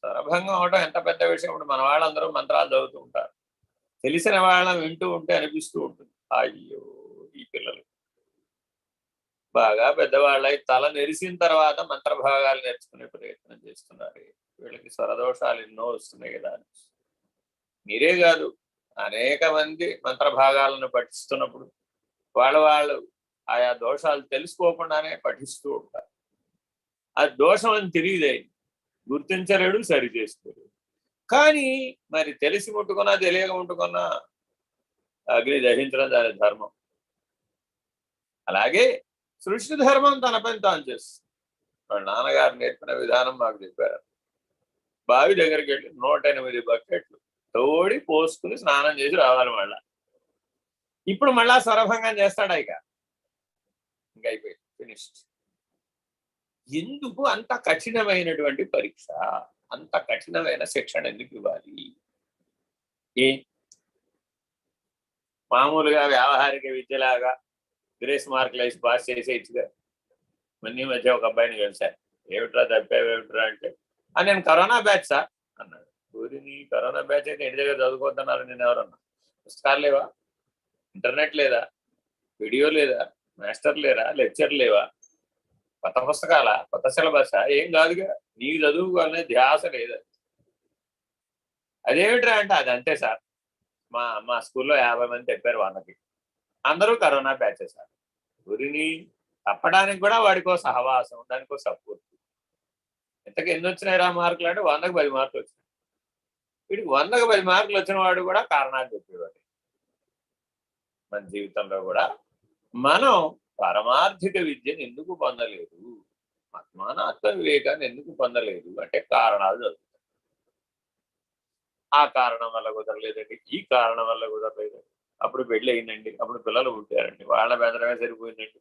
స్వరభంగం అవడం ఎంత పెద్ద విషయం. ఇప్పుడు మన వాళ్ళందరూ మంత్రాలు చదువుతూ ఉంటారు. తెలిసిన వాళ్ళని వింటూ ఉంటే అనిపిస్తూ ఉంటుంది, అయ్యో ఈ పిల్లలు బాగా పెద్దవాళ్ళై తల నెరిసిన తర్వాత మంత్రభాగాలు నేర్చుకునే ప్రయత్నం చేస్తున్నారు. వీళ్ళకి స్వరదోషాలు ఎన్నో వస్తున్నాయి కదా. మీరే కాదు, అనేక మంది మంత్రభాగాలను పఠిస్తున్నప్పుడు వాళ్ళు ఆయా దోషాలు తెలుసుకోకుండానే పఠిస్తూ ఉంటారు. అది దోషం అని తెలియదే, గుర్తించలేడు, సరి చేసుకోలేడు. కానీ మరి తెలిసి ముట్టుకున్నా తెలియక ముట్టుకున్నా అగ్ని దహించడం దాని ధర్మం. అలాగే సృష్టి ధర్మం తన పని తాను చేస్తుంది. వాళ్ళ నాన్నగారు నేర్పిన విధానం మాకు చెప్పారు. బావి దగ్గరికి వెళ్ళి 108 బకెట్లు తోడి పోసుకుని స్నానం చేసి రావాలి. మళ్ళా ఇప్పుడు మళ్ళా స్వరభంగం చేస్తాడా? ఇంకా అయిపోయింది, ఫినిష్డ్. ఎందుకు అంత కఠినమైనటువంటి పరీక్ష, అంత కఠినమైన శిక్షణ ఎందుకు ఇవ్వాలి? మామూలుగా వ్యావహారిక విద్యలాగా గ్రేస్ మార్కులు వేసి పాస్ చేసేయచ్చుగా. మొన్న మధ్య ఒక అబ్బాయిని కలిశారు. ఏమిట్రా తప్పేమిట్రా అంటే, నేను కరోనా బ్యాచ్ సార్ అన్నాడు. ఊరిని కరోనా బ్యాచ్ అయితే ఇంటి దగ్గర చదువుకుంటున్నారు. నేను ఎవరన్నా? పుస్తకాలు లేవా? ఇంటర్నెట్ లేదా? వీడియో లేదా? మాస్టర్ లేరా? లెక్చర్ లేవా? కొత్త పుస్తకాలా? కొత్త సిలబసా? ఏం కాదుగా. నీకు చదువుకోవాలనే ధ్యాస లేదా? అదేమిట్రా అంటే, అది అంతే సార్. మా స్కూల్లో 50 మంది చెప్పారు, 100కి అందరూ కరోనా బ్యాచ్ సార్. ఊరిని తప్పడానికి కూడా వాడికో సహవాసం, దానికో సపోర్ట్. ఇంతకు ఎన్ని వచ్చినాయి మార్కులు అంటే 100కి 10 మార్కులు వచ్చినాయి. వీడికి 100కి 10 మార్కులు వచ్చిన వాడు కూడా కారణాలు చెప్పేవాడు. మన జీవితంలో కూడా మనం పరమార్థిక విద్యను ఎందుకు పొందలేదు, ఆత్మానాత్మ వివేకాన్ని ఎందుకు పొందలేదు అంటే కారణాలు చదువుతాయి. ఆ కారణం వల్ల కుదరలేదండి, ఈ కారణం వల్ల కుదరలేదండి, అప్పుడు పెళ్ళి అయిందండి, అప్పుడు పిల్లలు పుట్టారండి, వాళ్ళ బెదరమే సరిపోయిందండి,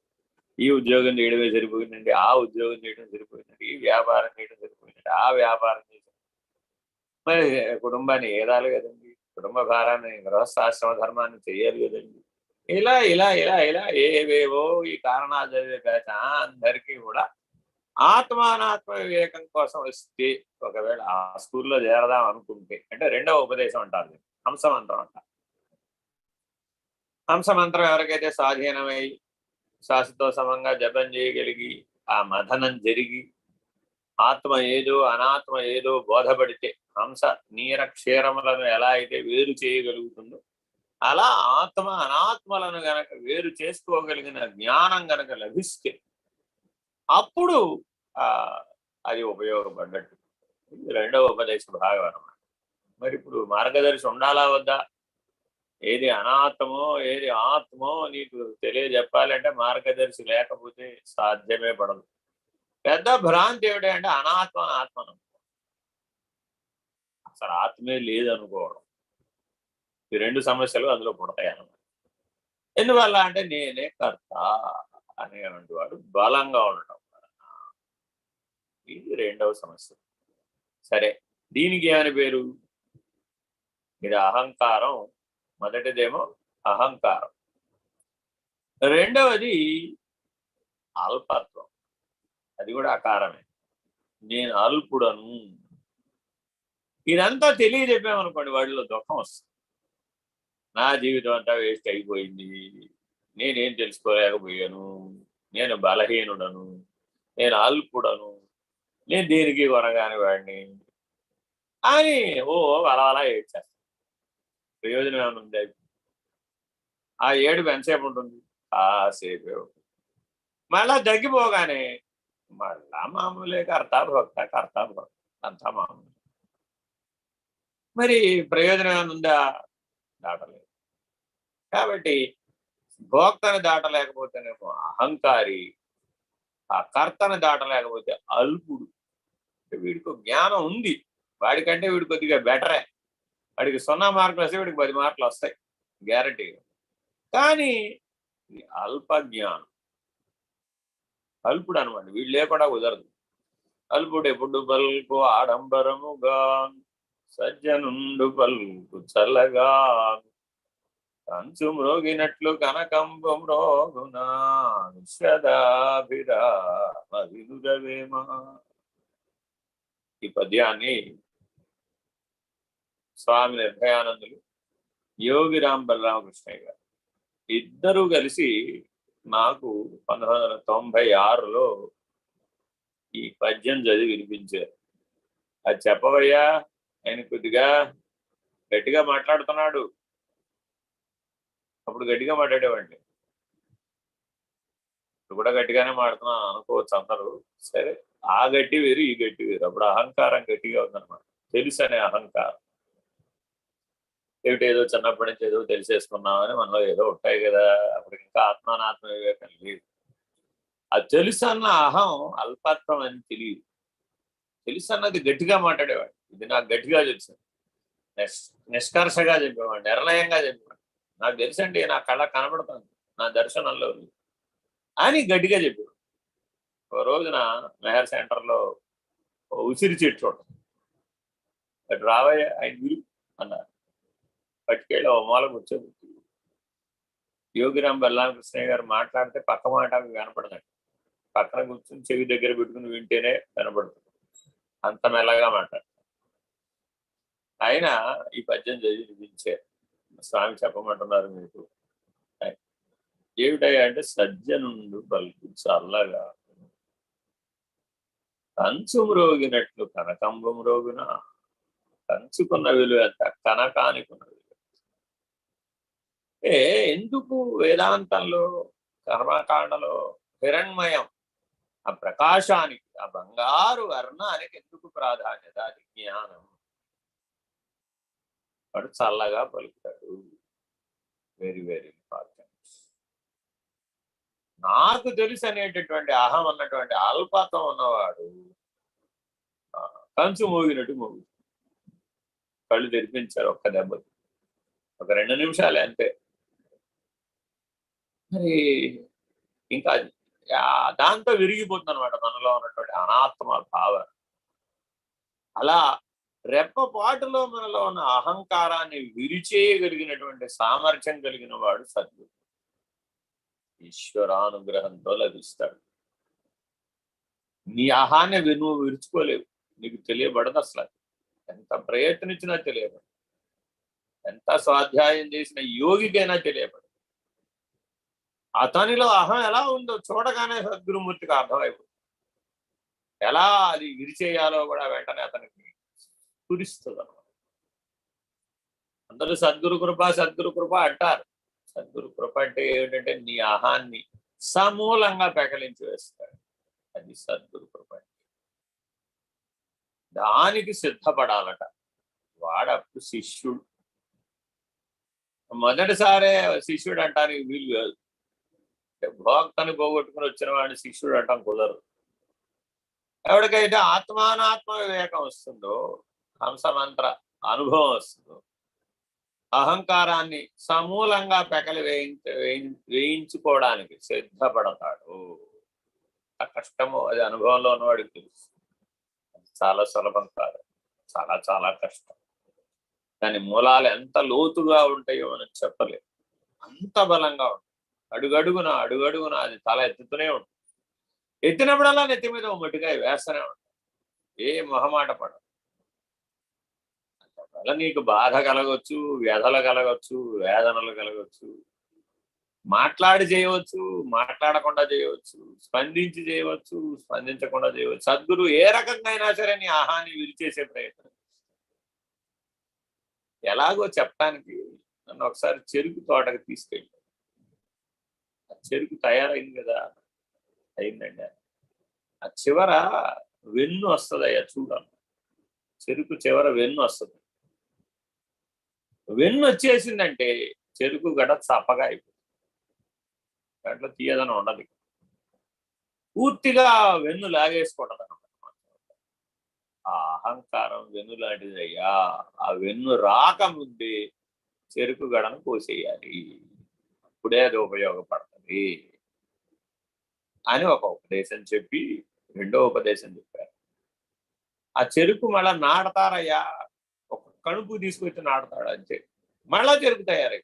ఈ ఉద్యోగం చేయడమే సరిపోయిందండి, ఆ ఉద్యోగం చేయడం సరిపోయిందండి, ఈ వ్యాపారం చేయడం సరిపోయిందండి, ఆ వ్యాపారం చేయడం. మరి కుటుంబాన్ని ఏదాలి కదండి, కుటుంబ భారాన్ని, గృహస్థాశ్రమ ధర్మాన్ని చేయాలి కదండి. ఇలా ఇలా ఇలా ఇలా ఏవేవో ఈ కారణాలు చదివే అందరికీ కూడా ఆత్మానాత్మ వివేకం కోసం వస్తే, ఒకవేళ ఆ స్కూల్లో చేరదాం అనుకుంటే, అంటే రెండవ ఉపదేశం అంటారు, హంసమంత్రం అంటారు. హంసమంత్రం ఎవరికైతే స్వాధీనమై శ్వాసతో సమంగా జపం చేయగలిగి ఆ మథనం జరిగి ఆత్మ ఏదో అనాత్మ ఏదో బోధపడితే, హంస నీర క్షీరములను ఎలా అయితే వేరు చేయగలుగుతుందో, అలా ఆత్మ అనాత్మలను గనక వేరు చేసుకోగలిగిన జ్ఞానం గనక లభిస్తే అప్పుడు అది ఉపయోగపడ్డట్టు. రెండవ ఉపదేశ భాగం అన్నమాట. మరి ఇప్పుడు మార్గదర్శి ఉండాలా వద్దా? ఏది అనాత్మో ఏది ఆత్మో నీకు తెలియజెప్పాలంటే మార్గదర్శి లేకపోతే సాధ్యమే పడదు. పెద్ద భ్రాంతి ఏమిటంటే అనాత్మను ఆత్మను, అసలు ఆత్మే లేదనుకోవడం. ఈ రెండు సమస్యలు అందులో పుడతాయి అన్నమాట. ఎందువల్ల అంటే నేనే కర్త అనేటువంటి వాడు బలంగా ఉండటం. ఇది రెండవ సమస్య. సరే, దీనికి ఏమని పేరు? ఇది అహంకారం. మొదటిదేమో అహంకారం, రెండవది అల్పత్వం. అది కూడా అకారమే. నేను అల్పుడను. ఇదంతా తెలియజెప్పామనుకోండి, వాడిలో దుఃఖం వస్తుంది. నా జీవితం అంతా వేస్ట్ అయిపోయింది, నేనేం తెలుసుకోలేకపోయాను, నేను బలహీనుడను, నేను అల్పుడను, నేను దేనికి కొనగాని వాడిని అని అలా ఏడ్చేస్తాను. ప్రయోజనం ఏమైనా ఉంది? ఆ ఏడుపు ఎంతసేపు ఉంటుంది? కాసేపే ఉంటుంది. మళ్ళా తగ్గిపోగానే మళ్ళా మామూలే, కర్త భోక్త అంతా మామూలు. మరి ప్రయోజనం ఏమైనా ఉందా? దాటలేదు. కాబట్టి భోక్తని దాటలేకపోతేనేమో అహంకారి, ఆ కర్తని దాటలేకపోతే అల్పుడు. వీడికి జ్ఞానం ఉంది, వాడికంటే వీడి కొద్దిగా బెటరే. వాడికి 0 మార్కులు వస్తే వీడికి 10 మార్కులు వస్తాయి గ్యారంటీగా. కానీ ఇది అల్ప జ్ఞానం, అల్పుడు అనమాట. వీళ్ళు లేకుండా కుదరదు. అల్పుడు ఎప్పుడు పల్కు ఆడంబరముగా, సజ్జనుండు పల్కు చల్లగా, కంచు మ్రోగినట్లు కనకంబు మ్రోగునా, విశ్వదాభిరామ వినురవేమ. ఈ పద్యాన్ని స్వామి నిర్భయానందులు, యోగిరాం బలరామకృష్ణయ్య గారు ఇద్దరూ కలిసి నాకు 1996లో ఈ పద్యం చదివి వినిపించారు. అది చెప్పవయ్యా, ఆయన కొద్దిగా గట్టిగా మాట్లాడుతున్నాడు. అప్పుడు గట్టిగా మాట్లాడేవాడిని, ఇప్పుడు కూడా గట్టిగానే మాడుతున్నాను అనుకోవచ్చు అందరూ. సరే, ఆ గట్టి వేరు, ఈ గట్టి వేరు. అప్పుడు అహంకారం గట్టిగా ఉందన్నమాట. తెలుసు అనే అహంకారం. ఏదో చిన్నప్పటి నుంచి ఏదో తెలిసేసుకున్నామని మనలో ఏదో ఉంటాయి కదా. అప్పుడు ఇంకా ఆత్మానాత్మ వివేకం లేదు. అది తెలుసు అన్న అహం అల్పత్వం అని తెలియదు. తెలుసు అన్నది గట్టిగా మాట్లాడేవాడు. ఇది నాకు గట్టిగా తెలుసు, నిష్కర్షగా చెప్పేవాడు, నిర్ణయంగా చెప్పేవాడు. నాకు తెలుసండి, నా కళ్ళ కనబడుతుంది, నా దర్శనంలో అని గట్టిగా చెప్పేవాడు. ఒక రోజున మెహర్ సెంటర్లో ఉసిరి చెట్టు చూడటం, అటు రావయ్య ఆయన గురు అన్నారు. పట్టుకెళ్ళి ఓ మూల కూర్చోబెట్టి యోగిరాం బలరామకృష్ణయ్య గారు మాట్లాడితే పక్క మాట వినపడదండి. పక్కన కూర్చొని చెవి దగ్గర పెట్టుకుని వింటేనే వినపడుతుంది, అంత మెల్లగా మాట్లాడతారు. ఆయన ఈ పద్యం చదివి వినిపించారు. స్వామి చెప్పమంటున్నారు మీకు. ఏమిటయ్యా అంటే, సజ్జనుండు పలుకు చల్లగా, కంచు మ్రోగినట్లు కనకంబు మ్రోగున. కంచుకున్న విలువ ఎంత, కనకానికున్న విలువ. ఎందుకు వేదాంతంలో కర్మకాండలో హిరణ్మయం, ఆ ప్రకాశానికి, ఆ బంగారు వర్ణానికి ఎందుకు ప్రాధాన్యత? అది జ్ఞానం. వాడు చల్లగా పలుకుతాడు. Very very important. నాకు తెలుసు అనేటటువంటి అహం అన్నటువంటి అల్పత్వం ఉన్నవాడు కంచు మోగినట్టు మోగు. కళ్ళు తెరిపించారు ఒక్క దెబ్బకి, ఒక 2 నిమిషాలే అంతే. మరి ఇంకా దాంతో విరిగిపోతుంది అనమాట మనలో ఉన్నటువంటి అనాత్మ భావన. అలా రెప్పపాటులో మనలో ఉన్న అహంకారాన్ని విరిచేయగలిగినటువంటి సామర్థ్యం కలిగిన వాడు సద్గురు. ఈశ్వరానుగ్రహంతో లభిస్తాడు. నీ అహాన్ని నువ్వు విరుచుకోలేవు, నీకు తెలియబడదు అసలు. ఎంత ప్రయత్నించినా తెలియబడదు, ఎంత స్వాధ్యాయం చేసిన యోగికైనా తెలియబడదు. అతనిలో అహం ఎలా ఉందో చూడగానే సద్గురుమూర్తికి అర్థమైపోతుంది. ఎలా అది విరిచేయాలో కూడా వెంటనే అతనికి స్ఫురిస్తుంది అన్నమాట. అందరూ సద్గురు కృప అంటారు. సద్గురు కృప అంటే ఏమిటంటే, నీ అహాన్ని సమూలంగా పెకలించి వేస్తాడు. అది సద్గురు కృప. దానికి సిద్ధపడాలట. వాడప్పుడు శిష్యుడు. మొదటిసారే శిష్యుడు అంటానికి వీలు కాదు. భోక్తని పోగొట్టుకుని వచ్చిన వాడిని శిష్యుడు అంటాం కుదరదు. ఎవరికైతే ఆత్మానాత్మ వివేకం వస్తుందో, హంసమంత్ర అనుభవం వస్తుందో, అహంకారాన్ని సమూలంగా పెకలి వేయించుకోవడానికి సిద్ధపడతాడు. ఆ కష్టము అది అనుభవంలో ఉన్నవాడికి తెలుసు. చాలా సులభం కాదు, చాలా చాలా కష్టం. దాని మూలాలు ఎంత లోతుగా ఉంటాయో మనం చెప్పలేము, అంత బలంగా ఉంటుంది. అడుగడుగున అడుగడుగున అది తల ఎత్తుతూనే ఉంటుంది. ఎత్తినప్పుడల్లా నెత్తి మీద ఓ మట్టికాయ వేస్తూనే ఉంటుంది. ఏ మొహమాట పడదు. అందువల్ల నీకు బాధ కలగవచ్చు, వ్యధలు కలగచ్చు, వేదనలు కలగచ్చు, మాట్లాడి చేయవచ్చు, మాట్లాడకుండా చేయవచ్చు, స్పందించి చేయవచ్చు, స్పందించకుండా చేయవచ్చు. సద్గురు ఏ రకంగా అయినా సరే నీ ఆహాన్ని విరిచేసే ప్రయత్నం. ఎలాగో చెప్పడానికి నన్ను ఒకసారి చెరుకు తోటకి తీసుకెళ్ళి, ఆ చెరుకు తయారైంది కదా, అయిందండి. ఆ చివర వెన్ను వస్తుంది అయ్యా, చూడాలి. చెరుకు చివర వెన్ను వస్తుంది. వెన్ను వచ్చేసిందంటే చెరుకు గడ చప్పగా అయిపోతుంది, దాంట్లో తీయదనం ఉండదు. పూర్తిగా వెన్ను లాగేసుకుంటుంది అనమాట. ఆ అహంకారం వెన్ను లాంటిదయ్యా. ఆ వెన్ను రాకముందే చెరుకు గడను కోసేయాలి, అప్పుడే అది ఉపయోగపడుతుంది అని ఒక ఉపదేశం చెప్పి రెండో ఉపదేశం చెప్పారు. ఆ చెరుకు మళ్ళా నాడతారయ్యా, ఒక కణుపు తీసుకొచ్చి నాడతాడు అంతే, మళ్ళా చెరుకు తయారై.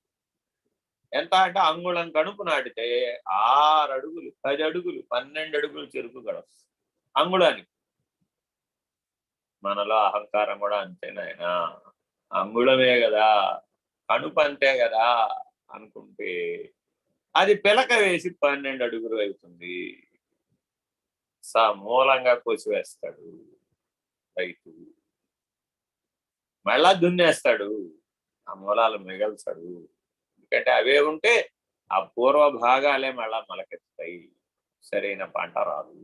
ఎంత అంటే అంగుళం కణుపు నాటితే 6 అడుగులు, 10 అడుగులు, 12 అడుగులు చెరుకు గడ అంగుళానికి. మనలో అహంకారం కూడా అంతేనాయనా, అంగుళమే కదా, కణుపు అంతే కదా అనుకుంటే అది పిలక వేసి 12 అడుగులు అవుతుంది. సమూలంగా కోసివేస్తాడు రైతు, మళ్ళా దున్నేస్తాడు, ఆ మూలాలు మిగల్చాడు. ఎందుకంటే అవే ఉంటే ఆ పూర్వ భాగాలే మళ్ళా మొలకెత్తుతాయి, సరైన పంట రాదు.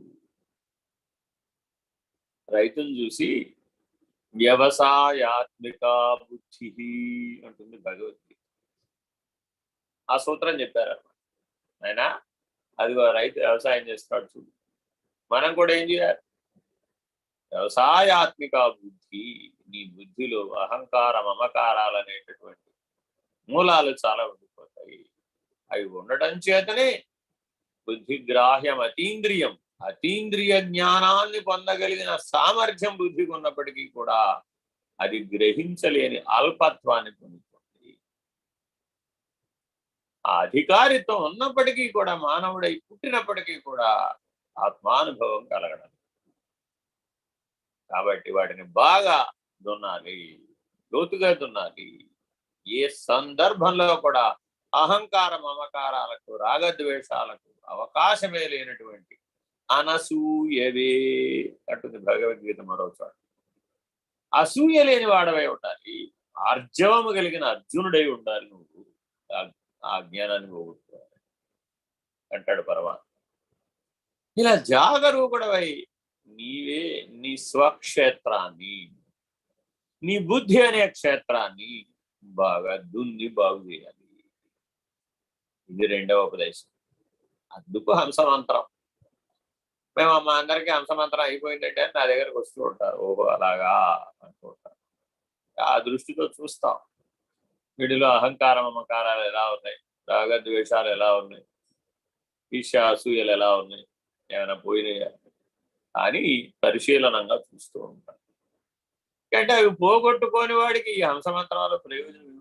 రైతును చూసి వ్యవసాయాత్మిక బుద్ధి అంటుంది భగవద్గీత. ఆ సూత్రం చెప్పారన్నమాట. ఆయన అదిగో రైతు వ్యవసాయం చేస్తాడు చూడు, మనం కూడా ఏం చేయాలి? వ్యవసాయాత్మిక బుద్ధి, నీ బుద్ధిలో అహంకార మమకారాలు అనేటటువంటి మూలాలు చాలా ఉండిపోతాయి. అవి ఉండటం చేతనే బుద్ధిగ్రాహ్యం అతీంద్రియం, అతీంద్రియ జ్ఞానాన్ని పొందగలిగిన సామర్థ్యం బుద్ధికి ఉన్నప్పటికీ కూడా అది గ్రహించలేని అల్పత్వాన్ని పొందుతుంది. ఆ అధికారిత్వం ఉన్నప్పటికీ కూడా, మానవుడై పుట్టినప్పటికీ కూడా ఆత్మానుభవం కలగడం. కాబట్టి వాటిని బాగా దున్నాలి, లోతుగా దున్నాలి. ఏ సందర్భంలో కూడా అహంకార మమకారాలకు, రాగద్వేషాలకు అవకాశమే లేనటువంటి అనసూయవే అంటుంది భగవద్గీత మరో చోట. అసూయ లేని వాడవై ఉండాలి, ఆర్జవము కలిగిన అర్జునుడై ఉండాలి. నువ్వు ఆ జ్ఞానాన్ని పోగొట్టుకోవాలి అంటాడు పరమాత్మ. ఇలా జాగరూకుడవై నీవే నీ స్వక్షేత్రాన్ని, నీ బుద్ధి అనే క్షేత్రాన్ని బాగా దున్ని బాగు చేయాలి. ఇది రెండవ ఉపదేశం. అందుకు హంసమంత్రం. మేము మా అందరికీ హంసమంత్రం అయిపోయిందంటే నా దగ్గరకు వస్తూ ఉంటారు. ఓహో అలాగా అనుకుంటారు. ఆ దృష్టితో చూస్తాం, వీడిలో అహంకార మమకారాలు ఎలా ఉన్నాయి, రాగద్వేషాలు ఎలా ఉన్నాయి, ఈర్ష్య అసూయలు ఎలా ఉన్నాయి, ఏమైనా పోయినాయా అని పరిశీలనంగా చూస్తూ ఉంటాం. అంటే అవి పోగొట్టుకోని వాడికి ఈ హంసమంత్రాల ప్రయోజనం.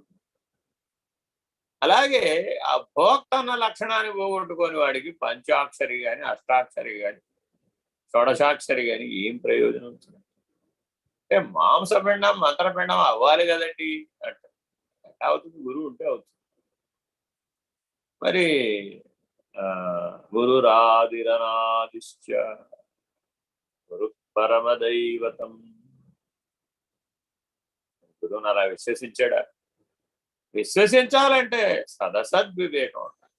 అలాగే ఆ భోక్త అన్న లక్షణాన్ని పోగొట్టుకోని వాడికి పంచాక్షరి కానీ, అష్టాక్షరి కానీ, షోడశాక్షరి కానీ ఏం ప్రయోజనం ఉంటుంది? అంటే మాంసపిండం మంత్రపిండం అవ్వాలి కదండి అంటే అవుతుంది, గురువు ఉంటే అవుతుంది. మరి గురురాదిరనాదిశ్చ గురు పరమదైవతం. గురువుని అలా విశ్వసించాడా? విశ్వసించాలంటే సదసద్వివేకం ఉండాలి.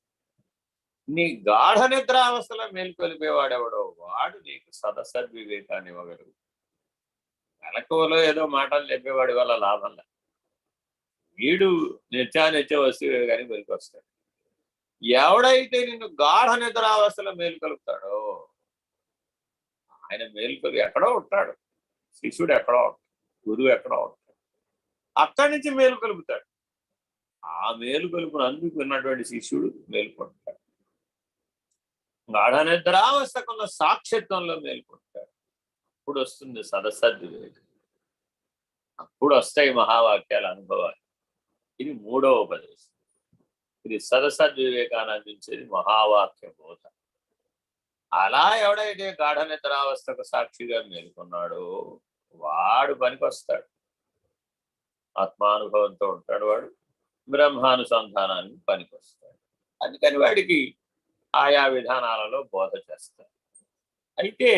నీ గాఢ నిద్రావస్థలో మేల్కొలిపేవాడెవడో వాడు నీకు సదసద్వివేకాన్ని ఇవ్వగలరు. మెలకువలో ఏదో మాటలు చెప్పేవాడి వల్ల లాభం లేదు. వీడు నిత్యానిత్య వస్తువే కానీ మెలుకొస్తాడు. ఎవడైతే నిన్ను గాఢ నిద్రావస్థలో మేలుకొలుపుతాడో ఆయన మేలుకొలి ఎక్కడో ఉంటాడు, శిష్యుడు ఎక్కడో ఉంటాడు, గురువు ఎక్కడో ఉంటాడు, అక్కడి నుంచి మేలుకొలుపుతాడు. ఆ మేలుకొలుపును అందుకు ఉన్నటువంటి శిష్యుడు మేలుకొంటాడు. గాఢ నిద్రావస్థకున్న సాక్షిత్వంలో మేలుకొంటాడు. అప్పుడు వస్తుంది సదసద్వివేకం, అప్పుడు వస్తాయి మహావాక్యాల అనుభవాలు. ఇది మూడవ ఉపదేశం. ఇది సదసద్వివేకాన్ని అందించేది మహావాక్య బోధ. అలా ఎవడైతే గాఢ నిద్రావస్థకు సాక్షిగా మేలుకున్నాడో వాడు పనికొస్తాడు, ఆత్మానుభవంతో ఉంటాడు, వాడు బ్రహ్మానుసంధానానికి పనికొస్తాడు. అందుకని వాడికి ఆయా విధానాలలో బోధ చేస్తాడు. అయితే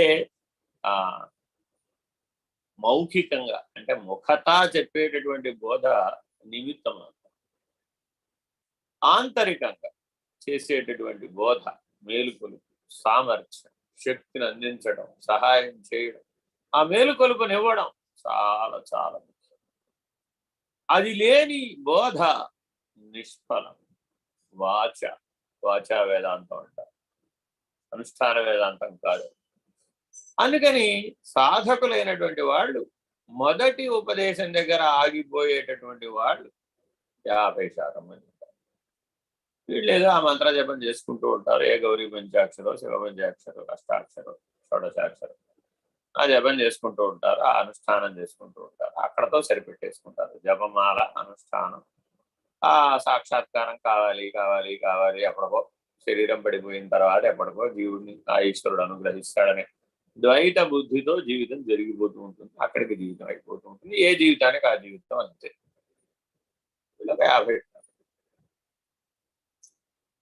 ఆ మౌఖికంగా అంటే ముఖతా చెప్పేటటువంటి బోధ నిమిత్తం, ఆంతరికంగా చేసేటటువంటి బోధ మేలుకొలుపు, సామర్థ్యం, శక్తిని అందించడం, సహాయం చేయడం, ఆ మేలుకొలుపునివ్వడం చాలా చాలా ముఖ్యం. అది లేని బోధ నిష్ఫలం. వాచా వేదాంతం అంటారు, అనుష్ఠాన వేదాంతం కాదు. అందుకని సాధకులైనటువంటి వాళ్ళు మొదటి ఉపదేశం దగ్గర ఆగిపోయేటటువంటి వాళ్ళు 50% మంది ఉంటారు. వీళ్ళు ఏదో ఆ మంత్ర జపం చేసుకుంటూ ఉంటారు. ఏ గౌరీ పంచాక్షరో, శివ పంచాక్షరో, అష్టాక్షరో, షోడశాక్షరో ఆ జపం చేసుకుంటూ ఉంటారు, ఆ అనుష్ఠానం చేసుకుంటూ ఉంటారు. అక్కడతో సరిపెట్టేసుకుంటారు. జపమాల, అనుష్ఠానం, ఆ సాక్షాత్కారం కావాలి కావాలి కావాలి, ఎప్పటికో శరీరం పడిపోయిన తర్వాత ఎప్పటికో జీవుడిని ఆ ఈశ్వరుడు అనుగ్రహిస్తాడనే ద్వైత బుద్ధితో జీవితం జరిగిపోతూ ఉంటుంది. అక్కడికి జీవితం అయిపోతూ ఉంటుంది. ఏ జీవితానికి ఆ జీవితం అంతే. వీళ్ళకి 50.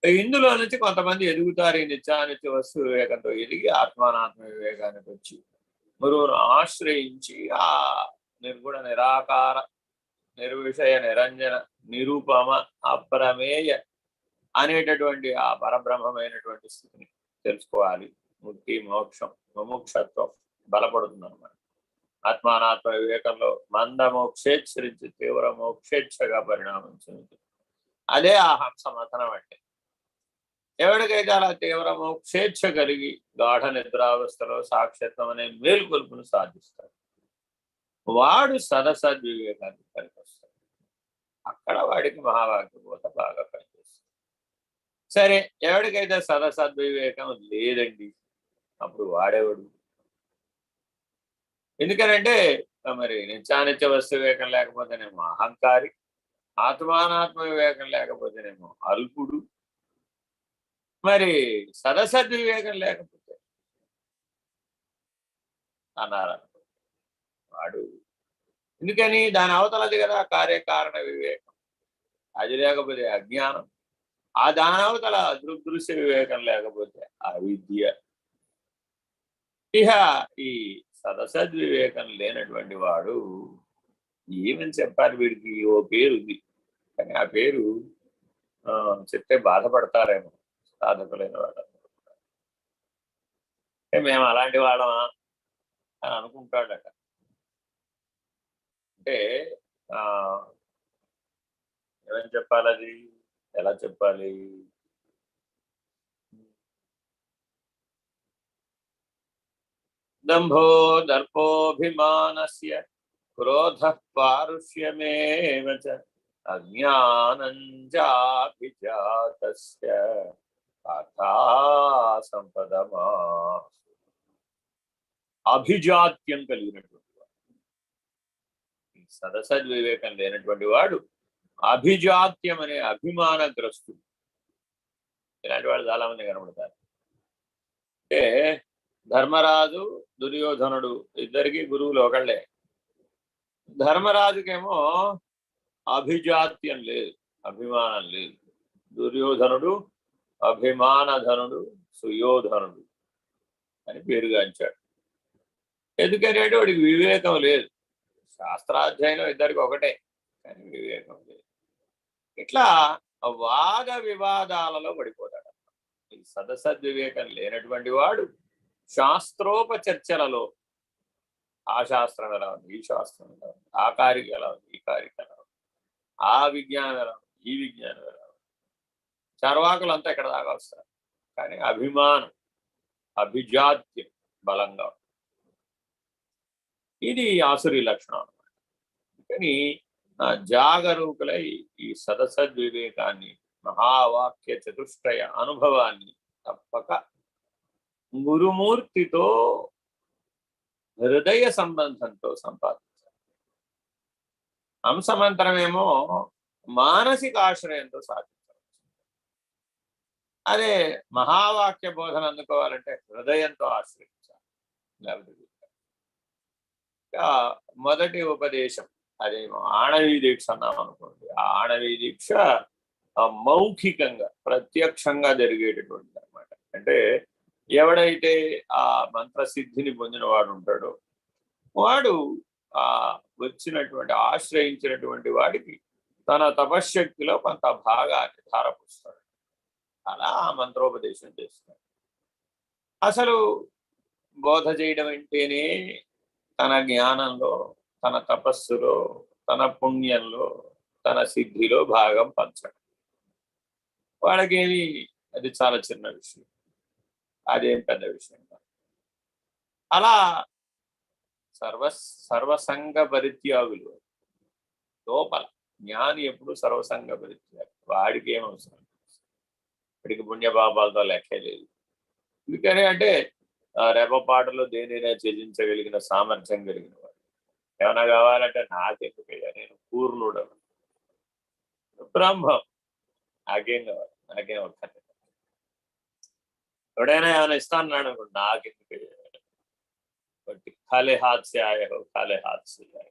ఇందులో నుంచి కొంతమంది ఎదుగుతారు. ఈ నిత్యానిత్య వస్తు వివేకంతో ఎదిగి ఆత్మానాత్మ వివేకానికి వచ్చి గురువును ఆశ్రయించి ఆ నిర్గుణ నిరాకార నిర్విషయ నిరంజన నిరూపమ అప్రమేయ అనేటటువంటి ఆ పరబ్రహ్మమైనటువంటి స్థితిని తెలుసుకోవాలి. ముక్తి, మోక్షం, ముముక్షత్వం బలపడుతుంది అన్నమాట. ఆత్మానాత్మ వివేకంలో మంద మోక్షేచ్ఛరించి తీవ్ర మోక్షేచ్ఛగా పరిణామం చెందుతుంది. అదే ఆ హంస మథనం అంటే. ఎవరికైతే అలా తీవ్ర మోక్షేచ్ఛ కలిగి గాఢ నిద్రావస్థలో సాక్షత్వం అనే మేలుకొలుపును సాధిస్తాడు, వాడు సదసద్వివేకాన్ని పనికొస్తాడు. అక్కడ వాడికి మహావాక్య బోధ బాగా పనిచేస్తుంది. సరే, ఎవరికైతే సదసద్వివేకం లేదండి, అప్పుడు వాడేవాడు. ఎందుకనంటే మరి నిత్యానిత్య వస్తు వివేకం లేకపోతేనేమో అహంకారి, ఆత్మానాత్మ వివేకం లేకపోతేనేమో అల్పుడు, మరి సదసద్వివేకం లేకపోతే అన్నారు వాడు. ఎందుకని దాని అవతలది కదా కార్యకారణ వివేకం. అది లేకపోతే అజ్ఞానం, ఆ దాని అవతల దృగ్దృశ్య వివేకం లేకపోతే అవిద్య. ఇహ ఈ సదసద్వివేకం లేనటువంటి వాడు ఏమని చెప్పాలి? వీడికి ఓ పేరు ఉంది, కానీ ఆ పేరు చెప్తే బాధపడతారేమో సాధకులైన వాళ్ళు. మేము అలాంటి వాళ్ళమా అని అనుకుంటాడట. అంటే ఏమని చెప్పాలి? అది ఎలా చెప్పాలి? దంభో దర్పోభిమానస్య క్రోధ పారుష్యమేవ చ అజ్ఞానం చాభిజాతస్య అథా సంపదమా. అభిజాత్యం కలిగినటువంటి వాడు, ఈ సదసద్వివేకం లేనటువంటి వాడు అభిజాత్యం అనే అభిమానగ్రస్తుడు. ఇలాంటి వాళ్ళు చాలా మంది కనబడతారు. అంటే ధర్మరాజు, దుర్యోధనుడు ఇద్దరికి గురువులు ఒకళ్ళే. ధర్మరాజుకేమో అభిజాత్యం లేదు, అభిమానం లేదు. దుర్యోధనుడు అభిమానధనుడు, సుయోధనుడు అని పేరుగాంచాడు. ఎందుకంటే వాడికి వివేకం లేదు. శాస్త్రాధ్యయనం ఇద్దరికి ఒకటే, కానీ వివేకం లేదు. ఇట్లా వాద వివాదాలలో పడిపోతాడు. ఈ సదసద్వివేకం లేనటువంటి వాడు శాస్త్రోపచర్చలలో ఆ శాస్త్రం ఎలా ఉంది, ఈ శాస్త్రం ఎలా ఉంది, ఆ కారిక ఎలా ఉంది, ఈ కారిక ఎలా ఉంది, ఆ విజ్ఞానం ఎలా ఉంది, ఈ విజ్ఞానం ఎలా ఉంది. చర్వాకులంతా ఇక్కడ దాకా వస్తారు, కానీ అభిమానం, అభిజాత్యం బలంగా. ఇది ఆసురి లక్షణం అన్నమాట. కానీ జాగరూకులై ఈ సదసద్వివేకాన్ని, మహావాక్య చతుష్టయ అనుభవాన్ని తప్పక గురుమూర్తితో హృదయ సంబంధంతో సంపాదించాలి. హంసమంత్రమేమో మానసిక ఆశ్రయంతో సాధించాలి. అదే మహావాక్య బోధన అందుకోవాలంటే హృదయంతో ఆశ్రయించాలి. లేకపోతే మొదటి ఉపదేశం అదేమో ఆణవీ దీక్ష అన్నాం అనుకోండి. ఆ ఆణవీ దీక్ష మౌఖికంగా ప్రత్యక్షంగా జరిగేటటువంటిది అనమాట. అంటే ఎవడైతే ఆ మంత్రసిద్ధిని పొందిన వాడు ఉంటాడో వాడు ఆ వచ్చినటువంటి ఆశ్రయించినటువంటి వాడికి తన తపశ్శక్తిలో కొంత భాగాన్ని ధారపుస్తాడు. అలా ఆ మంత్రోపదేశం చేస్తాడు. అసలు బోధ చేయడం అంటేనే తన జ్ఞానంలో, తన తపస్సులో, తన పుణ్యంలో, తన సిద్ధిలో భాగం పంచడం. వాళ్ళకేమి అది చాలా చిన్న విషయం, అదేం పెద్ద విషయం కాదు. అలా సర్వసంగ పరిత్యాగులు లోపల జ్ఞాని ఎప్పుడు సర్వసంగ పరిత్యాగు. వాడికి ఏం అవసరం, వాడికి పుణ్యపాపాలతో లెక్కే లేదు. ఎందుకని అంటే రెపపాటలో దేనినే త్యజించగలిగిన సామర్థ్యం కలిగిన వాడు. ఏమైనా కావాలంటే నాకెందుకయ్యా, నేను పూర్ణుడు, బ్రహ్మం, నాకేం కావాలి, నాకేం ఒక్కటి. ఎవడైనా ఏమైనా ఇస్తాన్నాడు అనుకోండి, నాకెందుకయ్యా, బట్టి ఖాళీ హాత్ సే ఆయే హో, ఖాళీ హాత్ సే ఆయే.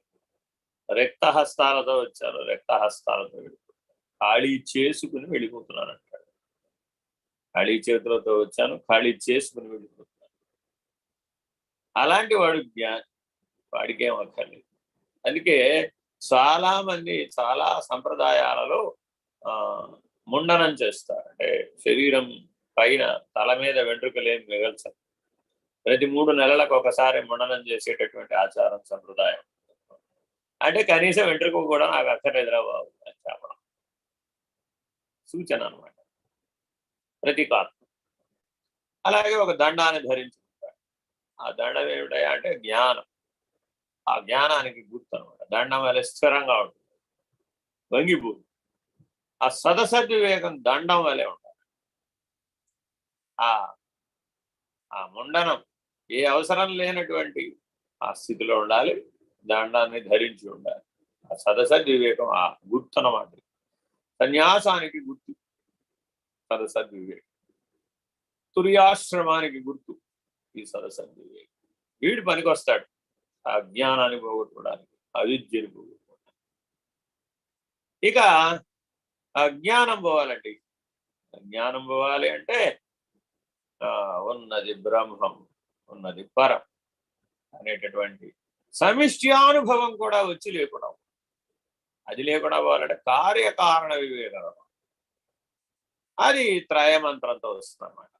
రక్త హస్తాలతో వచ్చాను, రక్త హస్తాలతో వెళ్ళిపోతాను, ఖాళీ చేసుకుని వెళ్ళిపోతున్నాను అంటాడు. ఖాళీ చేతులతో వచ్చాను, ఖాళీ చేసుకుని వెళ్ళిపోతున్నాను. అలాంటి వాడు జ్ఞాని, వాడికేం అక్కర్లేదు. అందుకే చాలా మంది చాలా సంప్రదాయాలలో ముండనం చేస్తారు. అంటే శరీరం పైన తల మీద వెంట్రుకలేం మిగల్చరు. ప్రతి 3 నెలలకు ఒకసారి ముండనం చేసేటటువంటి ఆచారం సంప్రదాయం. అంటే కనీసం వెంట్రుక కూడా నాకు అక్కర్లేదురా బాబు అని చెప్పడం సూచన అనమాట, ప్రతీకాత్మ. అలాగే ఒక దండాన్ని ధరించుకుంటాడు. ఆ దండం ఏమిటయా అంటే జ్ఞానం. ఆ జ్ఞానానికి గుర్తు అనమాట. దండం వల్ల స్థిరంగా ఉంటుంది, వంగిపోదు. ఆ సదసద్వివేకం దండం వల్లే ఉంటుంది. ఆ ముండనం ఏ అవసరం లేనటువంటి ఆ స్థితిలో ఉండాలి, దండాన్ని ధరించి ఉండాలి. ఆ సదసద్వివేకం ఆ గుర్తు అన్నమాట. సన్యాసానికి గుర్తు సదసద్వివేకం, తుర్యాశ్రమానికి గుర్తు ఈ సదసద్వివేకం. వీడు పనికొస్తాడు ఆ జ్ఞానాన్ని పోగొట్టుకోవడానికి, అవిద్యను పోగొట్టుకోవడానికి. ఇక అజ్ఞానం పోవాలండి. జ్ఞానం పోవాలి అంటే ఉన్నది బ్రహ్మం, ఉన్నది పరం అనేటటువంటి సమిష్ట్యానుభవం కూడా వచ్చి లేకుండా, అది లేకుండా పోవాలంటే కార్యకారణ వివేకం. అది త్రయమంత్రంతో వస్తుంది అన్నమాట.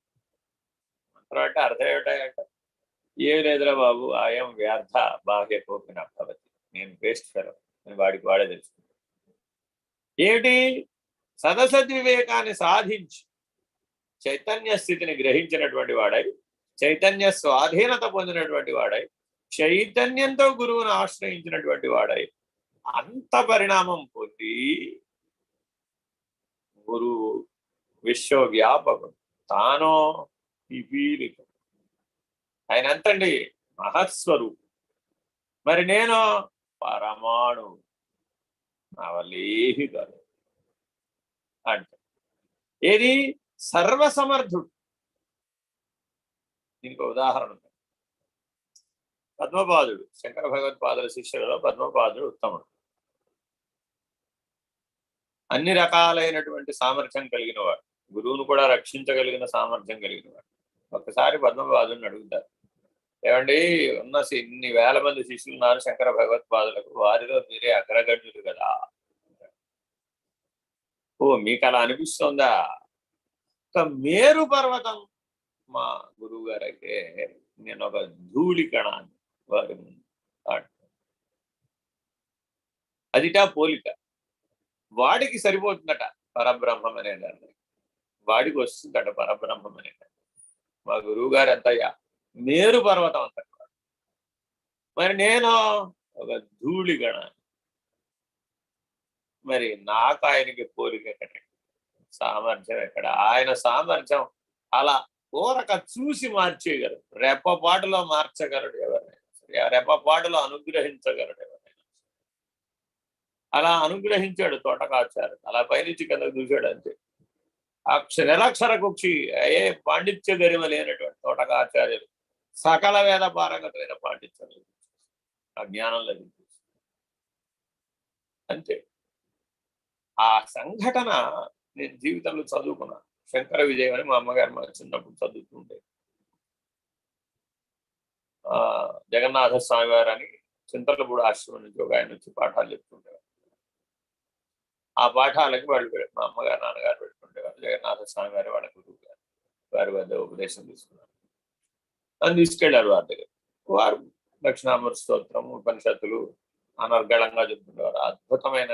మంత్రం అంటే అర్థం ఏమిటాయంటే ఏమి లేదురా బాబు, ఆయం వ్యర్థ బాహ్య కోపిన భవతి, నేను వేస్ట్ ఫెలో అని వాడికి వాడే తెలుసుకుంటాను. ఏమిటి? సదసద్వివేకాన్ని సాధించి చైతన్య స్థితిని గ్రహించినటువంటి వాడై, చైతన్య స్వాధీనత పొందినటువంటి వాడై, చైతన్యంతో గురువును ఆశ్రయించినటువంటి వాడై, అంత పరిణామం పొంది గురువు విశ్వవ్యాపకుడు, తానో పిపీలికం, ఆయన ఎంతండి మహత్స్వరూపం. మరి నేను పరమాణు, నా వల్లేహి కాదు అంటే ఏది సర్వసమర్థుడు. దీనికి ఉదాహరణ ఉంది. పద్మపాదుడు, శంకర భగవత్పాదుల శిష్యులలో పద్మపాదుడు ఉత్తముడు. అన్ని రకాలైనటువంటి సామర్థ్యం కలిగిన వాడు, గురువును కూడా రక్షించగలిగిన సామర్థ్యం కలిగిన వాడు. ఒకసారి పద్మపాదుని అడుగుతారు, ఏమండి ఉన్న ఇన్ని వేల మంది శిష్యులు ఉన్నారు శంకర భగవత్పాదులకు, వారిలో మీరే అగ్రగణ్యులు కదా. ఓ మీకు అలా అనిపిస్తుందా? మేరు పర్వతం మా గురువు గారు అయితే నేను ఒక ధూళి కణాన్ని వారి ముందు, అదిటా పోలిక. వాడికి సరిపోతుందట పరబ్రహ్మం అనే నిర్ణయం, వాడికి వస్తుందట పరబ్రహ్మం అనే నిర్ణయం. మా గురువు గారు ఎంతయ్యా మేరు పర్వతం అంటారు. మరి నేను ఒక ధూళి గణాన్ని. మరి నాకు ఆయనకి పోలిక ఎక్కడ, సామర్థ్యం ఎక్కడ? ఆయన సామర్థ్యం అలా ఊరక చూసి మార్చేయగలరు, రెప్పపాటులో మార్చగలడు ఎవరినైనా. రెప్పపాటులో అనుగ్రహించగలడు ఎవరైనా. అలా అనుగ్రహించాడు తోటకాచార్యుడు. అలా పైనుంచి కిందకు చూశాడు అంతే. నిరక్షర కుక్షి ఏ పాండిత్య గరిమ లేనటువంటి తోటకాచార్యులు సకల వేద పారంగతమైన పాండిత్యం ఆ జ్ఞానం లభించింది అంతే. ఆ సంఘటన నేను జీవితంలో చదువుకున్నాను. శంకర విజయం అని మా అమ్మగారు మా చిన్నప్పుడు చదువుతుంటే జగన్నాథ స్వామి వారు అని చింతలపూడి ఆశ్రమం నుంచి ఒక ఆయన వచ్చి పాఠాలు చెప్తుండేవారు. ఆ పాఠాలకి వాళ్ళు మా అమ్మగారు నాన్నగారు పెట్టుకుంటేవారు. జగన్నాథ స్వామి వారు వాళ్ళ గురువు గారు వారి వద్ద ఉపదేశం తీసుకున్నారు. నన్ను తీసుకెళ్లారు వారి దగ్గర. వారు దక్షిణామూర్తి స్తోత్రము ఉపనిషత్తులు అనర్గళంగా చెప్తుండేవారు. అద్భుతమైన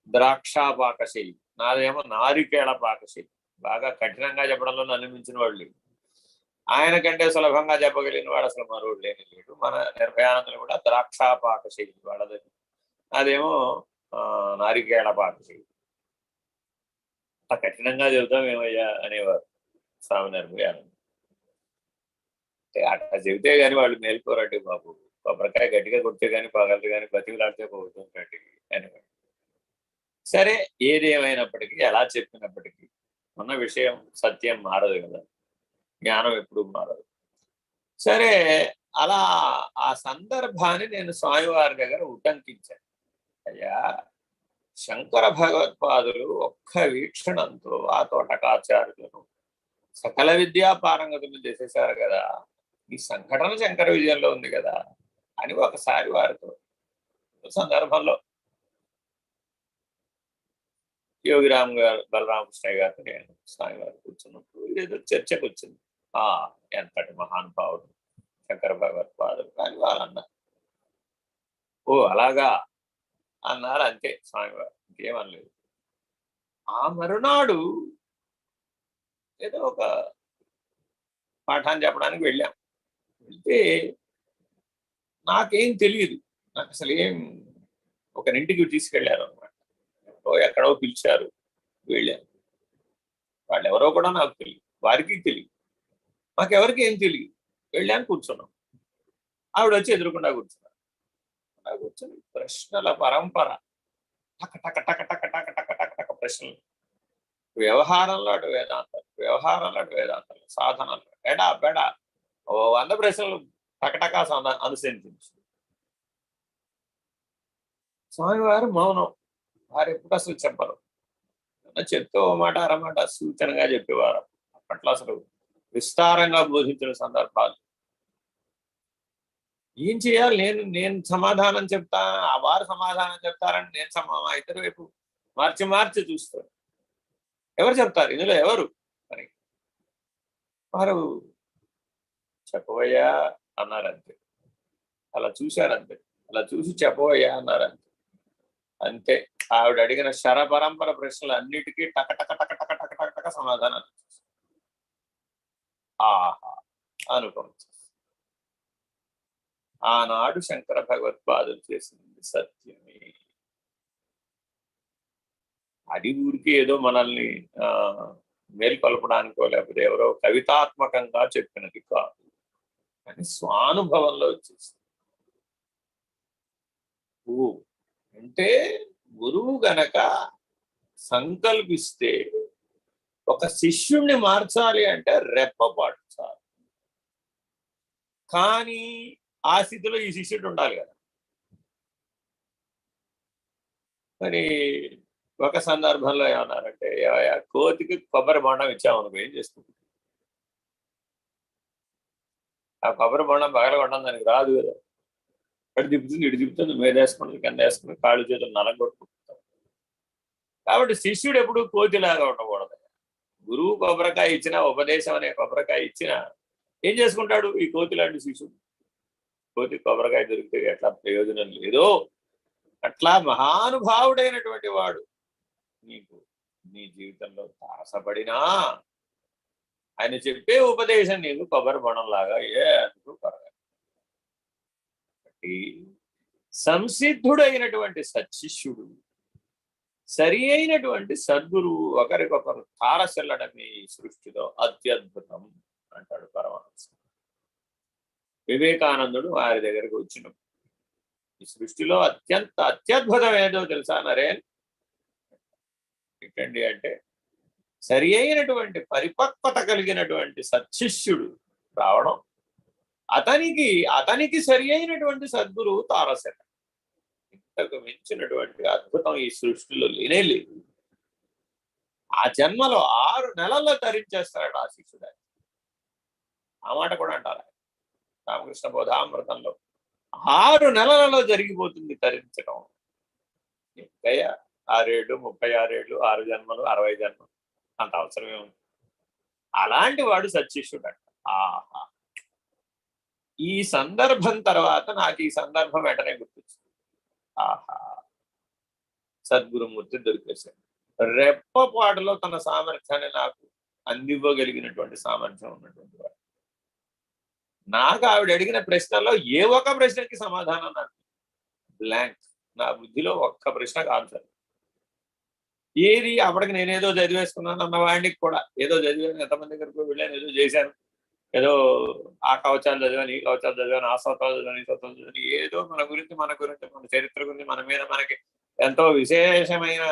ద్రాక్షాపాక శైలి. నాదేమో నారికేళ పాకశైలి. బాగా కఠినంగా చెప్పడంలో నన్ను మించిన వాళ్ళు. ఆయన కంటే సులభంగా చెప్పగలిగిన వాడు అసలు మరోడు లేని లేడు. మన నిర్భయానందలు కూడా ద్రాక్షాపాక శైలి వాళ్ళది. అదేమో నారికేళ పాకశైలి. అంత కఠినంగా చెబుతాం ఏమయ్యా అనేవారు స్వామి నిర్భయానంద. అట్లా చెబితే గాని వాళ్ళు మేల్కోరండి బాబు. కొబ్బరికాయ గట్టిగా కొడితే కానీ పగలదు కానీ బతికిలాడితే పోతుందండి అనేవాడు. సరే, ఏదేమైనప్పటికీ ఎలా చెప్పినప్పటికీ ఉన్న విషయం సత్యం మారదు కదా, జ్ఞానం ఎప్పుడు మారదు. సరే, అలా ఆ సందర్భాన్ని నేను స్వామివారి దగ్గర ఉటంకించాను. అయ్యా, శంకర భగవత్పాదులు ఒక్క వీక్షణంతో ఆ తోటకాచార్యులను సకల విద్యా పారంగతులు చేసేశారు కదా, ఈ సంఘటన శంకర విజయంలో ఉంది కదా అని ఒకసారి వారితో సందర్భంలో యోగిరామ్ గారు బలరామకృష్ణయ్య గారితో నేను స్వామి గారు కూర్చున్నప్పుడు ఏదో చర్చకు వచ్చింది. ఎంతటి మహానుభావుడు శంకర భగవత్పాదులు కానీ వాళ్ళు అన్నారు. ఓ అలాగా అన్నారు, అంతే స్వామివారు, ఇంకేమనలేదు. ఆ మరునాడు ఏదో ఒక పాఠాన్ని చెప్పడానికి వెళ్ళాం. వెళ్తే నాకేం తెలియదు, నాకు అసలు ఏం, ఒకరింటికి తీసుకెళ్లారు అనమాట. ఎక్కడో పిలిచారు, వెళ్ళాను. వాళ్ళు ఎవరో కూడా నాకు తెలియదు, వారికి తెలియదు, మాకెవరికి ఏం తెలియదు. వెళ్ళాను, కూర్చున్నాం. ఆవిడ వచ్చి ఎదురుకుండా కూర్చున్నారు. కూర్చొని ప్రశ్నల పరంపర, టక టక టక టక టక టక టక టక ప్రశ్నలు. వ్యవహారంలో అటు వేదాంతాలు, వ్యవహారంలో అటు వేదాంతాలు, సాధనలు ఎడా బెడా 100 ప్రశ్నలు టకటకా అనుసరించు. స్వామివారు మౌనం. వారు ఎప్పుడు అసలు చెప్పరు. చెప్తే ఓ మాట అరమాట సూచనగా చెప్పేవారు. అప్పట్లో అసలు విస్తారంగా బోధించిన సందర్భాలు. ఏం చేయాలి, నేను సమాధానం చెప్తా, ఆ వారు సమాధానం చెప్తారని నేను ఇద్దరు వైపు మార్చి మార్చి చూస్తారు. ఎవరు చెప్తారు ఇందులో, ఎవరు అని వారు చెప్పవయ్యా అన్నారంతే. అలా చూశారంతే, అలా చూసి చెప్పవయ్యా అన్నారంతే. అంతే, ఆవిడ అడిగిన శరపరంపర ప్రశ్నలు అన్నిటికీ టక టక టక టక టక టక టక సమాధానాలు. ఆహా అనుకోండి. ఆనాడు శంకర భగవత్పాదులు చేసింది సత్యమే. అది ఊరికి ఏదో మనల్ని మేల్కొల్పడానికో లేకపోతే ఎవరో కవితాత్మకంగా చెప్పినది కాదు అని స్వానుభవంలో వచ్చేసింది. అంటే గురువు గనక సంకల్పిస్తే ఒక శిష్యుణ్ణి మార్చాలి అంటే రెప్పపాటు చాలు. కానీ ఆ స్థితిలో ఈ శిష్యుడు ఉండాలి కదా. మరి ఒక సందర్భంలో ఏమన్నారంటే, కోతికి కొబ్బరి బొండం ఇచ్చామనుకో ఏం చేస్తుంది? ఆ కొబ్బరి బొండం పగలగొట్టడం దానికి రాదు కదా. అటు తిప్పుతుంది, ఇటు తిప్పుతుంది, మీద వేసుకుంటుంది, కింద వేసుకుని, కాళ్ళు చేతులు నలగొట్టుకుంటాం. కాబట్టి శిష్యుడు ఎప్పుడు కోతిలాగా ఉండకూడదు. గురువు కొబ్బరికాయ ఇచ్చినా, ఉపదేశం అనే కొబ్బరికాయ ఇచ్చినా ఏం చేసుకుంటాడు ఈ కోతి లాంటి శిష్యుడు? కోతి కొబ్బరికాయ దొరికితే ఎట్లా ప్రయోజనం లేదో అట్లా మహానుభావుడైనటువంటి వాడు నీకు నీ జీవితంలో తారసపడినా ఆయన చెప్పే ఉపదేశం నీకు కొబ్బరి బొండంలాగా ఎందుకు కొరగా. సంసిద్ధుడైనటువంటి సత్శిష్యుడు, సరి అయినటువంటి సద్గురువు ఒకరికొకరు తారసెల్లడమే ఈ సృష్టిలో అత్యద్భుతం అంటాడు పరమహంస. వివేకానందుడు వారి దగ్గరికి వచ్చినప్పుడు ఈ సృష్టిలో అత్యద్భుతం ఏదో తెలుసా నరేన్ ఏంటండి అంటే సరి అయినటువంటి పరిపక్వత కలిగినటువంటి సత్శిష్యుడు రావడం, అతనికి సరి అయినటువంటి సద్గురువు తారసట. ఇంతకు మించినటువంటి అద్భుతం ఈ సృష్టిలో లేనే లేదు. ఆ జన్మలో 6 నెలల్లో తరించేస్తాడు ఆ శిష్యుడు. ఆ మాట కూడా అంటారు రామకృష్ణ బోధామృతంలో. 6 నెలలలో జరిగిపోతుంది తరించడం. 6 ఏళ్ళు, 36 ఏళ్ళు, 6 జన్మలు, 60 జన్మలు, అంత అవసరమే ఉంది. అలాంటి వాడు సత్శిష్యుడు అంట. ఆహా, ఈ సందర్భం తర్వాత నాకు ఈ సందర్భం వెంటనే గుర్తొచ్చింది. ఆహా, సద్గురుమూర్తి దొరికేశాడు. రెప్పపాటులో తన సామర్థ్యాన్ని నాకు అందివ్వగలిగినటువంటి సామర్థ్యం ఉన్నటువంటి వాడు. నాకు ఆవిడ అడిగిన ప్రశ్నల్లో ఏ ఒక్క ప్రశ్నకి సమాధానం నాకు బ్లాంక్. నా బుద్ధిలో ఒక్క ప్రశ్నకు ఆన్సర్. ఏది అప్పటికి నేనేదో చదివేసుకున్నాను అన్న వాడికి కూడా ఏదో చదివాను, ఎంతమంది దగ్గరకు వెళ్ళాను, ఏదో చేశాను, ఏదో ఆ కవచాలు చదివాను, ఈ కవచాలు చదివాను, ఆ స్తోత్రాలు చదివాను, ఈ స్తోత్రాలు చదివాను, ఏదో మన గురించి మన చరిత్ర గురించి మన మీద మనకి ఎంతో విశేషమైన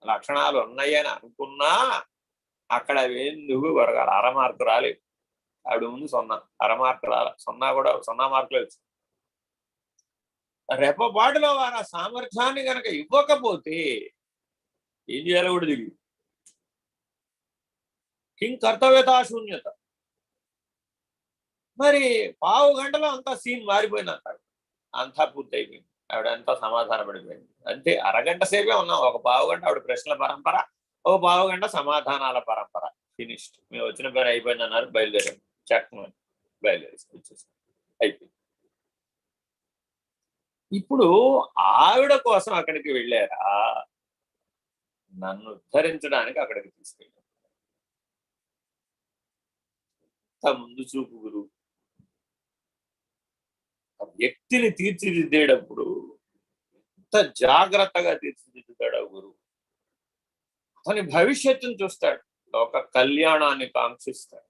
లక్షణాలు ఉన్నాయని అనుకున్నా అక్కడ ఎందుకు వరగాలి 1/2 మార్కు రాలేదు. ఆవిడ ముందు 0, 1/2 మార్కు రాలే, 0 మార్కులే వచ్చింది. రెప్పపాటులో వారు ఆ సామర్థ్యాన్ని కనుక ఇవ్వకపోతే ఏం చేయాలో కూడా తెలియదు. కింగ్ కర్తవ్యతా శూన్యత. మరి 1/2 గంటలో అంతా సీన్ మారిపోయిందంటాడు. అంతా పూర్తయిపోయింది. ఆవిడ అంతా సమాధాన పడిపోయింది. అంతే, అరగంట సేపే ఉన్నాం. ఒక 1/2 గంట ఆవిడ ప్రశ్నల పరంపర, ఒక 1/2 గంట సమాధానాల పరంపర. ఫినిష్డ్. మేము వచ్చిన పని అయిపోయింది అన్నారు, బయలుదేరాం. చక్కమని బయలుదేరి వచ్చేసాం, అయిపోయింది. ఇప్పుడు ఆవిడ కోసం అక్కడికి వెళ్ళారా, నన్ను ఉద్ధరించడానికి అక్కడికి తీసుకెళ్ళారు. ముందు చూపు గురువు. వ్యక్తిని తీర్చిదిద్దేటప్పుడు ఎంత జాగ్రత్తగా తీర్చిదిద్దుతాడు ఆ గురువు. అతని భవిష్యత్తును చూస్తాడు, లోక కళ్యాణాన్ని కాంక్షిస్తాడు.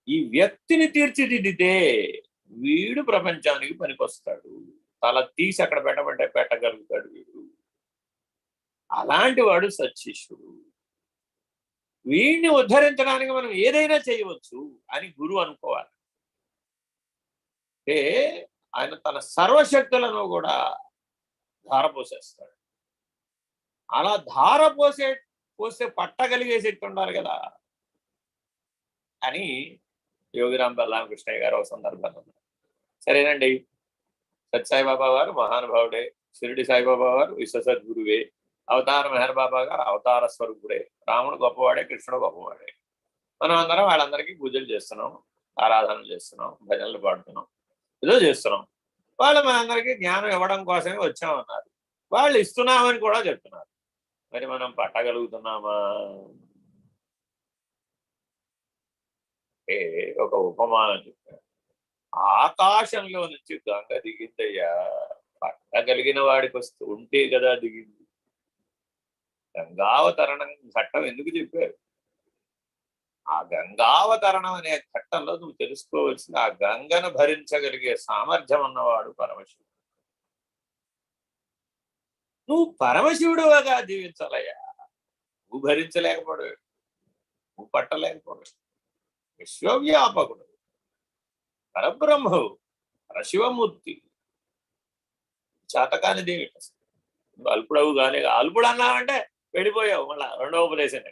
ఈ వ్యక్తిని తీర్చిదిద్దితే వీడు ప్రపంచానికి పనికొస్తాడు. తల తీసి అక్కడ పెట్టమంటే పెట్టగలుగుతాడు వీడు. అలాంటి వాడు సత్శిష్యుడు. వీడిని ఉద్ధరించడానికి మనం ఏదైనా చేయవచ్చు అని గురువు అనుకోవాలి. అంటే ఆయన తన సర్వశక్తులను కూడా ధారపోసేస్తాడు. అలా పోస్తే పట్టగలిగే శక్తి ఉండాలి కదా అని యోగిరాం బలరామకృష్ణయ్య గారు ఒక సందర్భంలో. సరేనండి, సత్సాయిబాబా వారు మహానుభావుడే, షిరిడి సాయిబాబా వారు విశ్వసద్గురువే, అవతార మెహర్ బాబా గారు అవతార స్వరూపుడే, రాముడు గొప్పవాడే, కృష్ణుడు గొప్పవాడే. మనం అందరం వాళ్ళందరికీ పూజలు చేస్తున్నాం, ఆరాధనలు చేస్తున్నాం, భజనలు పాడుతున్నాం, ఏదో చేస్తున్నాం. వాళ్ళు మనందరికీ జ్ఞానం ఇవ్వడం కోసమే వచ్చామన్నారు. వాళ్ళు ఇస్తున్నామని కూడా చెప్తున్నారు. మరి మనం పట్టగలుగుతున్నామా? ఒక ఉపమానం చెప్పారు. ఆకాశంలో నుంచి గంగ దిగిందయ్యా, పట్టగలిగిన వాడికి ఉంటే కదా దిగింది. గంగావతరణం ఘట్టం ఎందుకు చెప్పారు? ఆ గంగావతరణం అనే ఘట్టంలో నువ్వు తెలుసుకోవాల్సిన ఆ గంగను భరించగలిగే సామర్థ్యం ఉన్నవాడు పరమశివుడు. నువ్వు పరమశివుడుగా జీవించాలయ్యా. నువ్వు భరించలేకపోడు, నువ్వు పట్టలేకపోడు. విశ్వవ్యాపకుడు, పరబ్రహ్మవు, పరశివమూర్తి. చేతకానిది ఏమిటి అసలు? నువ్వు అల్పుడవు కానీ అల్పుడు అన్నావంటే వెళ్ళిపోయావు. మళ్ళా రెండవ ఉపదేశం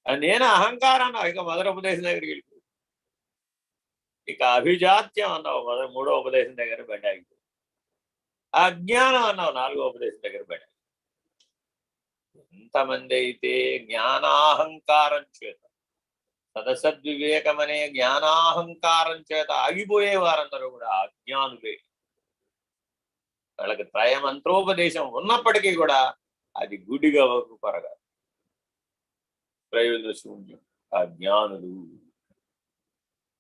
నేను అహంకారాన్ని ఇక మొదటి ఉపదేశం దగ్గరికి వెళ్ళిపోయి, ఇక అభిజాత్యం అన్నావు మూడో ఉపదేశం దగ్గర బెడ్డాగి, అజ్ఞానం అన్నావు 4వ ఉపదేశం దగ్గర బెడ్డాగి. ఎంతమంది అయితే జ్ఞానాహంకారం చేత, సదసద్వివేకం అనే జ్ఞానాహంకారం చేత ఆగిపోయే వారందరూ కూడా అజ్ఞానులే. వాళ్ళకి త్రయమంత్రోపదేశం ఉన్నప్పటికీ కూడా అది గుడిగా పరగా ప్రయోజన శూన్యం, అజ్ఞానులు.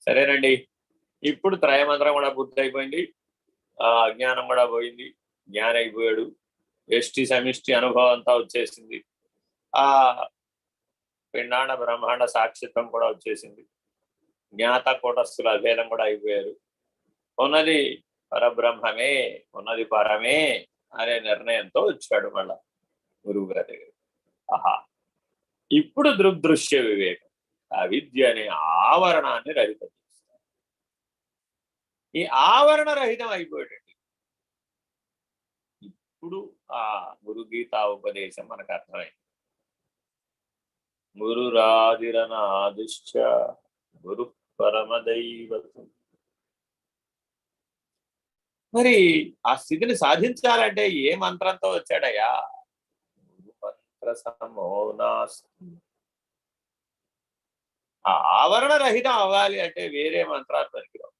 సరేనండి, ఇప్పుడు త్రయమంత్రం కూడా పూర్తి అయిపోయింది. ఆ అజ్ఞానం కూడా పోయింది, జ్ఞాన అయిపోయాడు. ఎష్టి సమిష్టి అనుభవం అంతా వచ్చేసింది. ఆ పిండాండ బ్రహ్మాండ సాక్షిత్వం కూడా వచ్చేసింది. జ్ఞాత కూటస్థుల అభేదం కూడా అయిపోయారు. ఉన్నది పరబ్రహ్మమే, ఉన్నది పరమే అనే నిర్ణయంతో వచ్చాడు మళ్ళా గురువు గారి దగ్గర. ఆహా, ఇప్పుడు దృగ్దృశ్య వివేకం, ఆ విద్య అనే ఆవరణాన్ని రహితం చేస్తారు. ఈ ఆవరణ రహితం అయిపోయాడండి. ఇప్పుడు ఆ గురు గీతా ఉపదేశం మనకు అర్థమైంది. గురురాదిరనాదిశ్చ గురు పరమదైవతం. మరి ఆ స్థితిని సాధించాలంటే ఏ మంత్రంతో వచ్చాడయ్యా? గురు మంత్ర సమోనాస్తి. ఆ ఆవరణ రహితం అవ్వాలి అంటే వేరే మంత్రాలు పనికిరావు.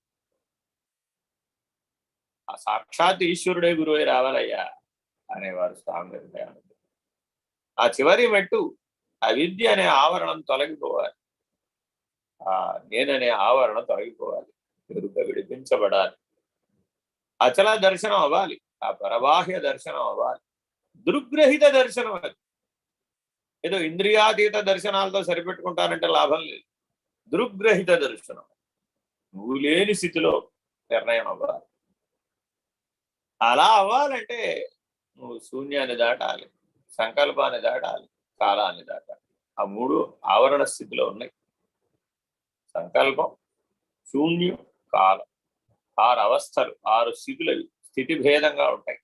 ఆ సాక్షాత్ ఈశ్వరుడే గురువై రావాలయ్యా అనేవారు స్వామి. ఆ చివరి మెట్టు అవిద్య అనే ఆవరణం తొలగిపోవాలి. ఆ నేననే ఆవరణ తొలగిపోవాలి, ఎరుక విడిపించబడాలి, అచల దర్శనం అవ్వాలి, ఆ పరబాహ్య దర్శనం అవ్వాలి, దృగ్రహిత దర్శనం. అది ఏదో ఇంద్రియాతీత దర్శనాలతో సరిపెట్టుకుంటానంటే లాభం లేదు. దృగ్రహిత దర్శనం, నువ్వు లేని స్థితిలో నిర్ణయం అవ్వాలి. అలా అవ్వాలంటే నువ్వు శూన్యాన్ని దాటాలి, సంకల్పాన్ని దాటాలి, కాలాన్ని దాటాలి. ఆ మూడు ఆవరణ స్థితిలో ఉన్నాయి. సంకల్పం, శూన్యం, కాలం. 6 అవస్థలు, 6 స్థితులు. అవి స్థితి భేదంగా ఉంటాయి.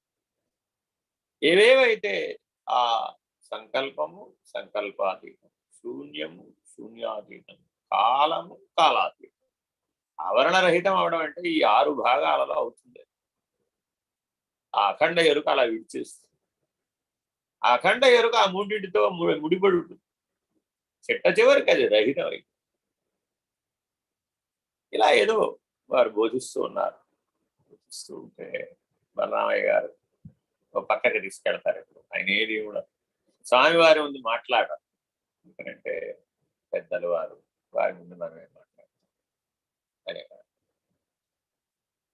ఏవేవైతే ఆ సంకల్పము, సంకల్పాతీతం, శూన్యము, శూన్యాతీతం, కాలము, కాలాతీతం, ఆవరణ రహితం అవడం అంటే ఈ 6 భాగాలలో అవుతుంది. ఆ అఖండ ఎరుక అలా విడిచేస్తుంది. ఆ అఖండ ఎరుక ఆ మూడింటితో ముడిపడి ఉంటుంది. చిట్ట చివరికి అది రహితం అయింది. ఇలా ఏదో వారు బోధిస్తూ ఉన్నారు. బోధిస్తూ ఉంటే బలరామయ్య గారు ఒక పక్కకి తీసుకెళ్తారు. ఇప్పుడు ఆయన ఏది కూడా స్వామివారి ముందు మాట్లాడారు. ఎందుకంటే పెద్దలు వారు, వారి ముందు మనం ఏం మాట్లాడతాం అనే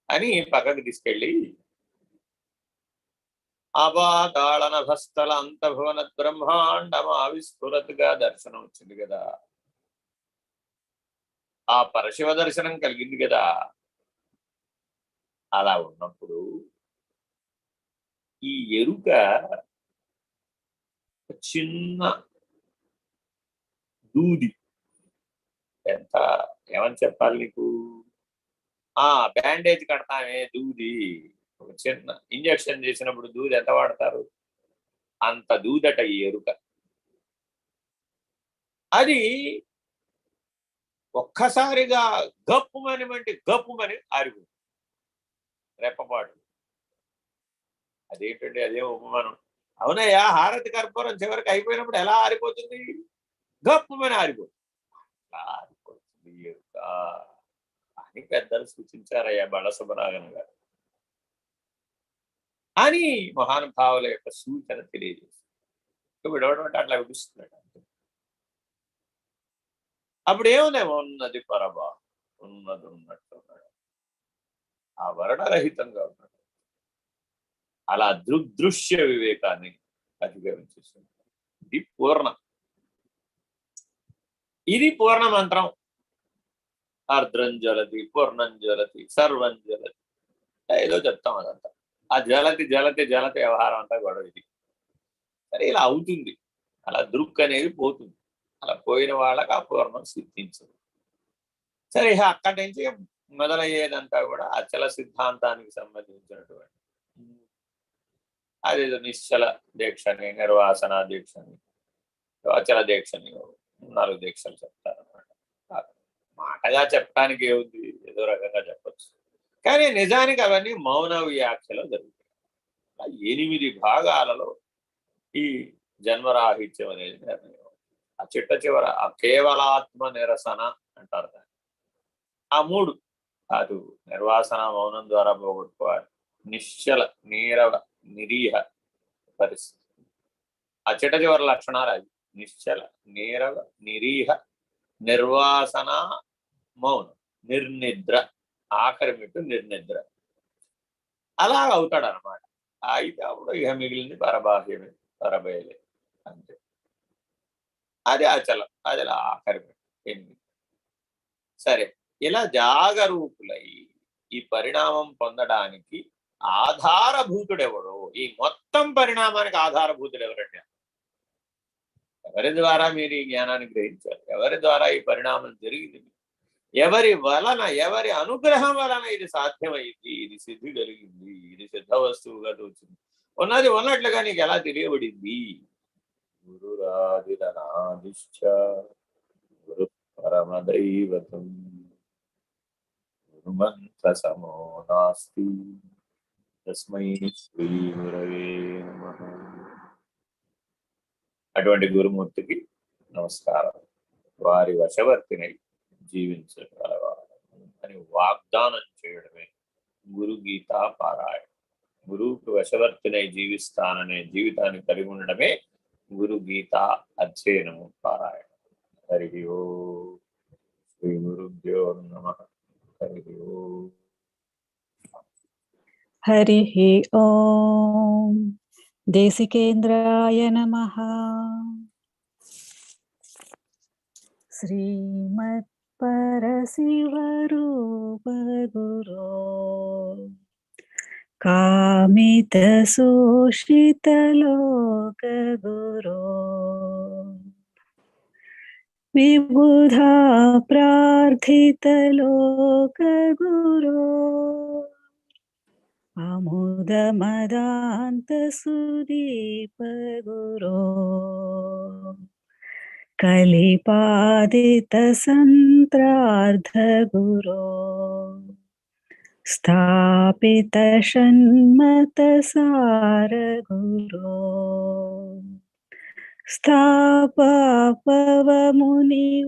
అని పక్కకి తీసుకెళ్ళి అపాతాళన భస్తల అంతభువన బ్రహ్మాండం ఆవిస్ఫురత్గా దర్శనం వచ్చింది కదా, ఆ పరశివ దర్శనం కలిగింది కదా. అలా ఉన్నప్పుడు ఈ ఎరుక చిన్న దూది, ఎంత ఏమని చెప్పాలి నీకు, బ్యాండేజ్ కడతామే దూది, ఒక చిన్న ఇంజక్షన్ చేసినప్పుడు దూది ఎంత వాడతారు, అంత దూదట ఈ ఎరుక. అది ఒక్కసారిగా గప్పుమని వంటి గప్పుమని ఆరిపోతుంది రెప్పపాటు. అదేంటంటే అదే ఉపమానం. అవునయ్యా, హారతి కర్పూరం చివరికి అయిపోయినప్పుడు ఎలా ఆరిపోతుంది? గప్పుమని ఆరిపోతుంది. అలా ఆరిపోతుంది ఎరుక అని పెద్దలు సూచించారయ్యా బళసుభనాగన్ గారు అని మహానుభావుల యొక్క సూచన తెలియజేస్తుంది. విడవడం అంటే అట్లా విడుస్తున్నాడు. అప్పుడు ఏముంది, ఉన్నది పరబా, ఉన్నది ఉన్నట్టు ఉన్నాడు, ఆ వర్ణరహితంగా ఉన్నాడు. అలా దృగ్దృశ్య వివేకాన్ని అధిగమించేస్తుంది. ఇది పూర్ణం. ఇది పూర్ణ మంత్రం. అర్ద్రం జలతి, పూర్ణం జలతి, సర్వం జలతి, ఏదో చెప్తాం. అదంతా ఆ జలతి జలతి జలతి వ్యవహారం అంతా గొడవ. ఇది సరే ఇలా అవుతుంది. అలా దృక్ అనేది పోతుంది. అలా పోయిన వాళ్ళకి ఆ పూర్ణం సిద్ధించదు. సరే అక్కడి నుంచి మొదలయ్యేదంతా కూడా అచల సిద్ధాంతానికి సంబంధించినటువంటి అదేదో నిశ్చల దీక్షని, నిర్వాసన దీక్షని, అచల దీక్షని 4 దీక్షలు చెప్తారన్నమాట. మాటగా చెప్పడానికి ఏముంది, ఏదో రకంగా చెప్పచ్చు. కానీ నిజానికి అవన్నీ మౌన వ్యాఖ్యలో జరుగుతాయి. 8 భాగాలలో ఈ జన్మరాహిత్యం అనేది నిర్ణయం. ఆ చిట్ట చివర ఆ కేవలాత్మ నిరసన అంటారు దాన్ని. ఆ 3 అటు నిర్వాసన మౌనం ద్వారా పోగొట్టుకోవాలి. నిశ్చల నీరవ నిరీహ పరిస్థితి, ఆ చిట్ట చివరి లక్షణాలు అవి. నిశ్చల నీరవ నిరీహ నిర్వాసన మౌనం నిర్నిద్ర, ఆఖరి మెట్టు నిర్నిద్ర. అలా అవుతాడు అనమాట. అయితే అప్పుడు ఇక మిగిలింది పరబాహ్యమే, పరబయలే అంతే. అది అచలం, అది ఆఖరి మెట్టు 8. సరే, ఇలా జాగరూకులై ఈ పరిణామం పొందడానికి ఆధారభూతుడెవడు? ఈ మొత్తం పరిణామానికి ఆధారభూతుడు ఎవరండి? ఎవరి ద్వారా మీరు ఈ జ్ఞానాన్ని గ్రహించారు? ఎవరి ద్వారా ఈ పరిణామం జరిగింది? ఎవరి వలన, ఎవరి అనుగ్రహం వలన ఇది సాధ్యమైంది, ఇది సిద్ధి కలిగింది, ఇది సిద్ధ వస్తువుగా తోచింది? ఉన్నది ఉన్నట్లుగా నీకు ఎలా తెలియబడింది? గురురాదిరనాదిశ్చ గురు పరమదైవతం గురుమంత్ర సమో నాస్తి తస్మై శ్రీ గురవే నమః. అటువంటి గురుమూర్తికి నమస్కారం. వారి వశవర్తినై జీవించగలవారు అని వాగ్దానం చేయడమే గురు గీతా పారాయణ. గురువుకి వశవర్తినై జీవిస్తాననే జీవితాన్ని కలిగి ఉండడమే గురు గీతా అధ్యయనము పారాయణ. హరి ఓం. శ్రీ గురుభ్యో నమః. హరి ఓం. హరి ఓం. దేశికేంద్రాయ నమః. శ్రీమత్ పరశివరూప గురో కామిత శోషిత లోక గురో విబుధా ప్రార్థిత లోక గురో అముద మదాంత సుదీప గురో కలిపాదిత సంత్రార్థ గురో స్థాపిత షణ్మత సార గురో స్థాపవముని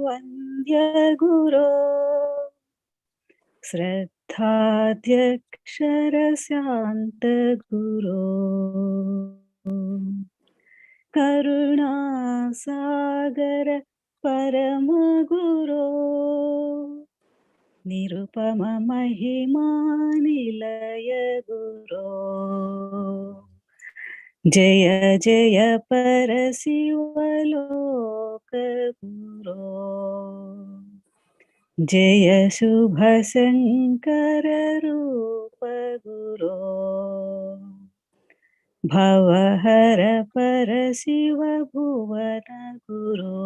వంద్య గురో శ్రద్ధాధ్యక్షర శాంత గురో కరుణాసాగర పరమ గురో నిరుపమ మహిమా నిలయ గురో జయ జయ పరశివలోక గురో జయ శుభ శంకర రూప గురో భవహర పరశివ భువన గురో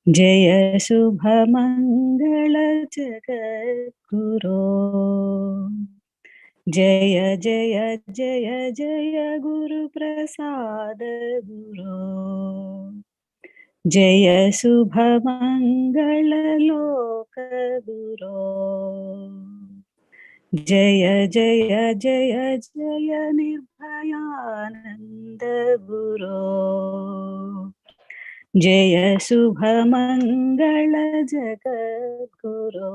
జయ శుభ మంగళ జగద్గురో జయ జయ జయ జయ గురు ప్రసాద గురో జయ శుభ మంగళ లోక గురో జయ జయ జయ జయ నిర్భయానంద గురో జయ శుభ మంగళ జగద్గురో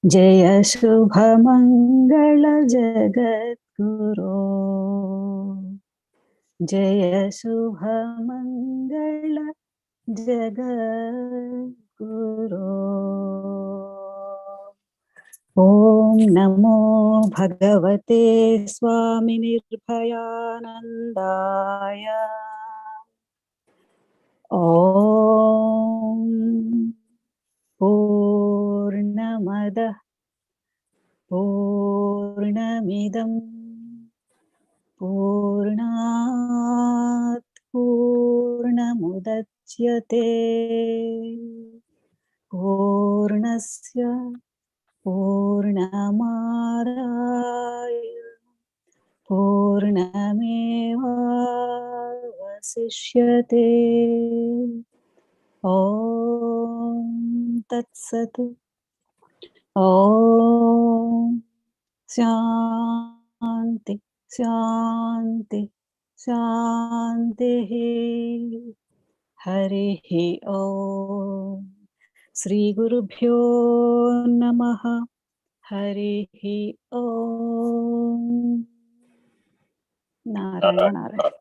జయ శుభ మంగళ జగద్గురో జయ శుభ మంగళ జగద్గురో. ఓం నమో భగవతే స్వామి నిర్భయానందాయ. ఓం పూర్ణమదః పూర్ణమిదం పూర్ణాత్ పూర్ణముదచ్యతే పూర్ణస్య పూర్ణమాదాయ పూర్ణమేవావశిష్యతే. ఓం తత్సత్. ఓం శాంతి శాంతి శాంతి. హరి ఓం. శ్రీ గురుభ్యో నమః. హరి ఓం. నారాయణ నారాయణ.